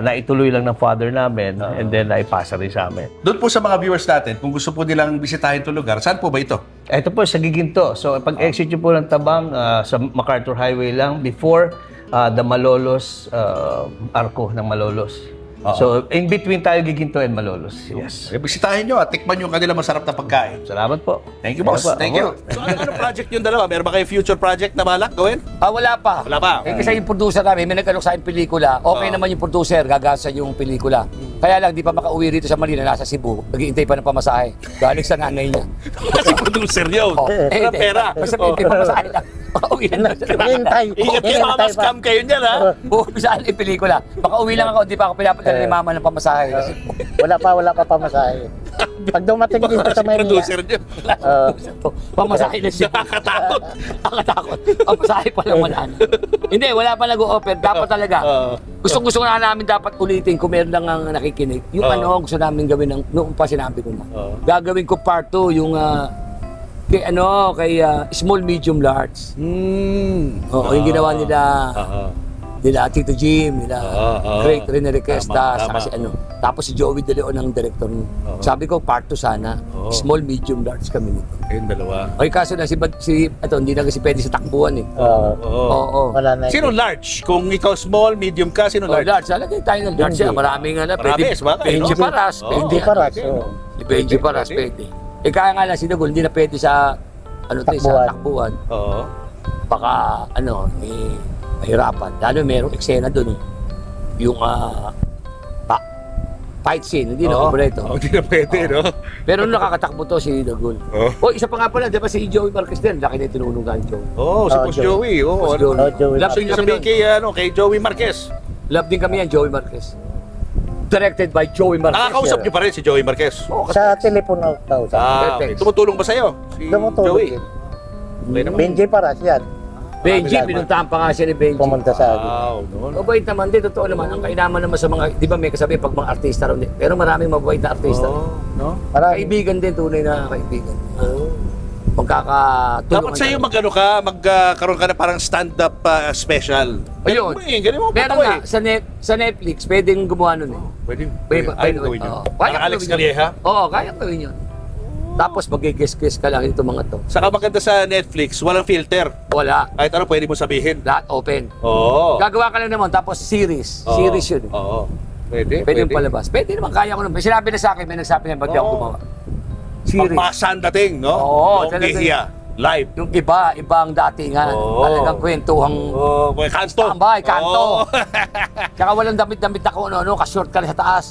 naituloy lang ng father namin. And then naipasa rin sa amin. Doon po sa mga viewers natin, kung gusto po nilang bisitahin itong lugar, saan po ba ito? Ito po sa Giginto. So pag exit nyo po ng Tabang, sa MacArthur Highway lang, before the Malolos, arko ng Malolos. So in between tayo Giginto and Malolos. Yes. Bisitahin nyo at tikman yung kanilang masarap na pagkain. Salamat po. Thank you, boss. Thank you. So ano project yung dalawa? Meron ba kayo future project na balak gawin? Wala pa. Wala pa. Kasi yung producer namin, may nag-alok sa akin pelikula. Okay naman yung producer, gagasa yung pelikula. Kaya lang, di pa makauwi rito sa Manila, nasa Cebu. Naghihintay pa ng pamasahe. Galing sa nanay niya. Kasi producer yun. Walang pera. Basta may pamasahe lang. Makauwi lang daw siya. Hintay. Ingat kayo, mga scam kayo niyan, ha? Saan yung pelikula? Makauwi lang ako, di pa ako pinapadala ni mama ng pamasahe. Kasi Wala pa pamasahe. Pag dumating dito sa Manila, Producer niyo. pamasahe na siya. Nakakatakot. Nakatakot. Pamasahe pa lang wala na. Hindi, wala pa nag-o-offer. Dapat talaga. Gusto na namin dapat ulitin kung meron lang ang nakikinig. Yung gusto namin gawin noong pa sinabi ko na. Gagawin ko part 2, yung kay small, medium, large. Oo, yung ginawa nila Tito Jim, nila Great Rene Requesta, saka si Tapos si Joey De Leon ang director nun. Sabi ko, part 2 sana. Small, medium, large kami nito. Ayun, dalawa. Okay, kaso na hindi na kasi pwede sa takbuhan eh. Oo. wala na. Sino large? Kung ikaw small, medium ka, sino large? Large, alagay tayo ng large. Maraming Marami, sabagay, no? Benji Paras, Hindi paras. Benji Paras, pwede. Kaya nga lang si Dagol, hindi na pwede sa sa takbuhan. Oo. Baka mahirapan. Lalo merong eksena doon. Yung fight scene, hindi na kompleto. Hindi na pwede, no? Pero nung nakakatakbo to si Dagol. Isa pa nga pala, di ba si Joey Marquez din? Laki na yung tinulong ka ni Joey. Si Boss Joey. Boss Joey. Joey Love Gusto niyo sabihin kay Joey Marquez? Love din kami yan, Joey Marquez. Directed by Joey Marquez. Nakakausap niyo pa rin si Joey Marquez. Sa telepono kausap. Okay. Tumutulong ba sa'yo? Si Dumutulog Joey? din. Okay naman. Benji Paras yan. Benji, pinuntahan pa nga siya ni Benji. Pumunta sa akin. Wow, noon. Mabait naman din, totoo naman. Ang kainaman naman sa mga, di ba may kasabi pag mga artista raw din. Pero maraming mabait na artista. No? Marami. Kaibigan din, tunay na kaibigan. Magkakatulungan. Dapat sa'yo magkaroon ka na parang stand-up special. Ayun. Ganun mo Meron nga, sa Netflix, pwedeng gumawa nun eh. Pwede. Pwede Gawin yun. Oo. Parang Kaya Alex gawin yun. Calleja. Oo, kaya gawin yun. Tapos mag-guess ka lang ito mga to. Saka maganda sa Netflix, walang filter. Wala. Kahit ano pwede mo sabihin. Lahat open. Oo. Gagawa ka lang naman, tapos series. Oo. Series yun eh. Oo. Pwede. Pwede yung palabas. Pwede naman, kaya ko naman. May sinabi na sa akin, may nagsabi na, ba't di ako Oo. gumawa? Series. Pagpasan dating, no? Oo, Noong talaga Gehiya. Live. Yung iba ang datingan. Oo. Talagang kwentuhang May kanto. tambay, kanto. Oo. Tsaka walang damit-damit ako, ka-short ka na sa taas.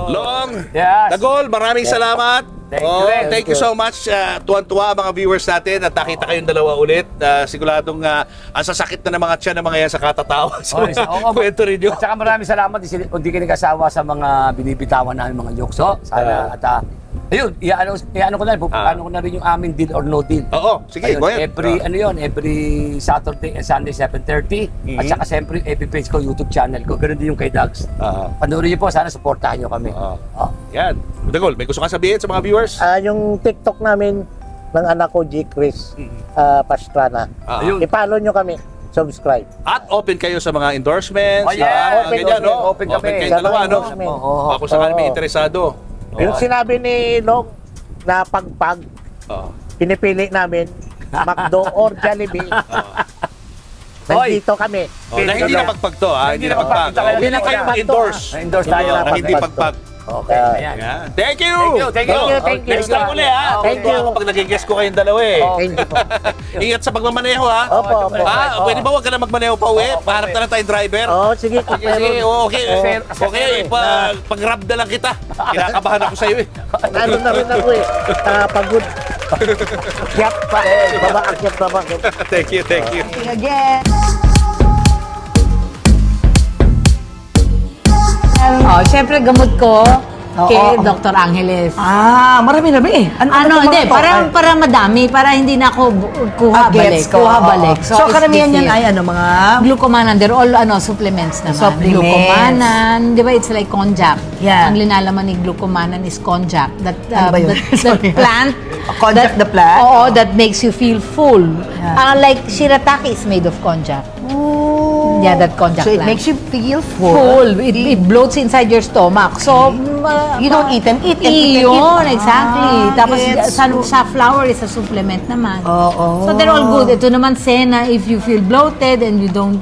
Long. Yes. Dagol, maraming salamat. Thank you rin. Thank you so much. Tuwan-tuwa mga viewers natin at nakita kayong dalawa ulit. Siguradong ang sasakit na ng mga tiyan ng mga yan sa katatawa. So, Oo, kwento rin yun. At saka maraming salamat. Hindi ka nag-asawa sa mga binibitawan namin mga jokes. So, sana at ayun, i-ano ko na rin, paano ko na rin yung aming deal or no deal. Oo, sige, Ayun, go ahead. every Saturday and Sunday 7:30 at saka siyempre FB page ko, YouTube channel ko. Ganun din yung kay Dags. Panoorin niyo po, sana supportahan niyo kami. Yan. Dagol, may gusto ka sabihin sa mga viewers? Yung TikTok namin ng anak ko, G. Chris Pastrana. Ayun. I-follow nyo kami. Subscribe. At open kayo sa mga endorsements. Oh, yeah. Open, ganyan, open, no? open kami. kayong Sa dalawa, mga no? endorsement. Oo. Kung sakali may interesado. Yung sinabi ni Long na pagpag, Oo. pinipili namin McDo or Jollibee. Nandito kami. Na hindi na pagpag to, ha? Hindi na pagpag. Tsaka Hindi na kayo endorse. Na-endorse tayo. Na hindi pagpag. Okay, ayan. Yan. Thank you! Thank you. Thank you. Next time ulit, ha? Thank you. Kapag nag-guess ko kayong dalawa, eh. Thank you po. Ingat sa pagmamaneho, ha? Opo, opo. Pwede ba huwag ka na magmaneho pa uwi? Paharap na lang tayong driver. Oo, sige. Sige, okay. Okay, pag-rub na lang kita. Kinakabahan ako sa'yo, eh. Ano na rin ako eh. Pagod. Akyat pa. Baba, akyat, baba. Thank you, thank you. Again. Oh, syempre gamot ko kay Dr. Angeles. Marami na ba eh? Hindi, para madami, para hindi na ako kuha balik. Kuha balik. So, it's karamihan this yan year. ay mga... Glucomanan, they're all supplements naman. Supplements. Glucomanan, di ba it's like konjac. Yeah. Ang linalaman ni glucomanan is konjac. That, Ano ba yun? that Sorry. plant. Konjac the plant? Oo, that makes you feel full. Yeah. Like shirataki is made of konjac. Yeah, that konjac So, it plant. makes you feel full. Full. It bloats inside your stomach. So, You don't eat them. Eat them. Iyon, exactly. Tapos gets. sa flour is a supplement naman. Oo. So they're all good. Ito naman Sena, if you feel bloated and you don't,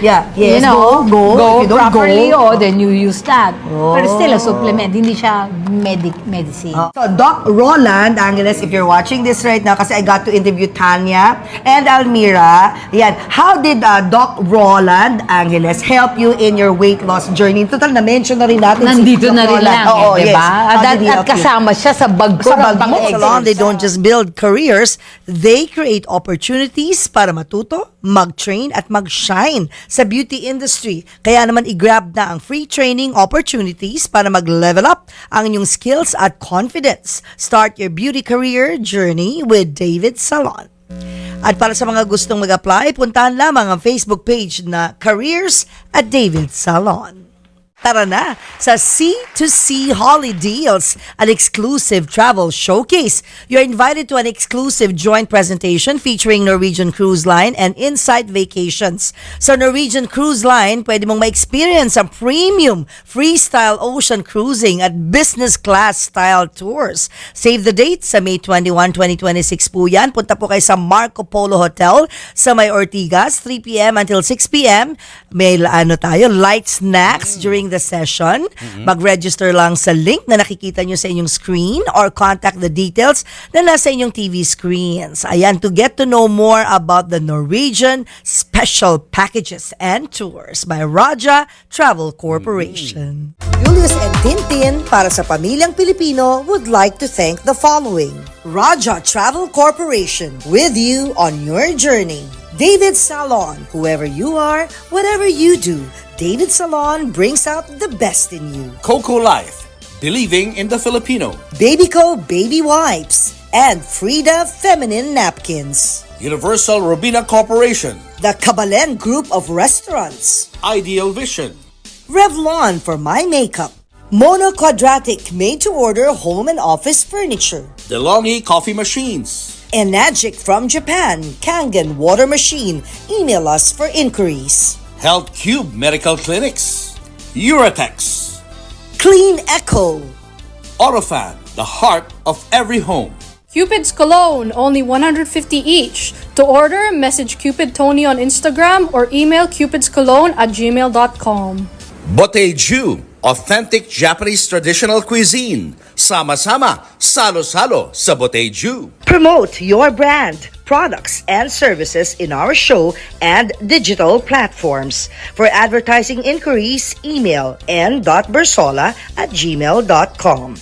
Yeah. Yes, go. If you don't properly, go. then you use that. Pero still a supplement, hindi siya medicine. So, Doc Roland Angeles, if you're watching this right now, kasi I got to interview Tanya and Almira. Yan. How did Doc Roland Angeles help you in your weight loss journey? Total, na-mention na rin natin Nandito si Doc na rin Roland. lang, Oo, di yes. ba? How At did he help you? kasama siya sa bag ko Sa ng bag mo, pang-exercise. salon, they don't just build careers, they create opportunities para matuto, mag-train at mag-shine sa beauty industry. Kaya naman i-grab na ang free training opportunities para mag-level up ang inyong skills at confidence. Start your beauty career journey with David Salon. At para sa mga gustong mag-apply, puntahan lamang ang Facebook page na Careers at David Salon. Tara na sa C2C Holiday Deals, an exclusive travel showcase. You're invited to an exclusive joint presentation featuring Norwegian Cruise Line and Insight Vacations. Sa Norwegian Cruise Line, pwede mong ma-experience ang premium freestyle ocean cruising at business class style tours. Save the date sa May 21, 2026 po yan. Punta po kayo sa Marco Polo Hotel sa May Ortigas, 3 p.m. until 6 p.m. May light snacks during the session. Mag-register lang sa link na nakikita nyo sa inyong screen or contact the details na nasa inyong TV screens. Ayan, to get to know more about the Norwegian Special Packages and Tours by Raja Travel Corporation. Julius and Tintin para sa pamilyang Pilipino would like to thank the following. Raja Travel Corporation, with you on your journey. David Salon, whoever you are, whatever you do, David Salon brings out the best in you. Coco Life, believing in the Filipino. Babyco Baby Wipes and Frida Feminine Napkins. Universal Robina Corporation. The Kabalen Group of Restaurants. Ideal Vision. Revlon for my makeup. Mono Quadratic made-to-order home and office furniture. DeLonghi Coffee Machines. Enagic from Japan, Kangen Water Machine. Email us for inquiries. Health Cube Medical Clinics. Uratex. Clean Echo. Autofan, the heart of every home. Cupid's Cologne, only 150 each. To order, message Cupid Tony on Instagram or email cupidscologne@gmail.com. Boteju, authentic Japanese traditional cuisine. Sama-sama, salo-salo sa Boteju. Promote your brand, products, and services in our show and digital platforms. For advertising inquiries, email n.bersola@gmail.com.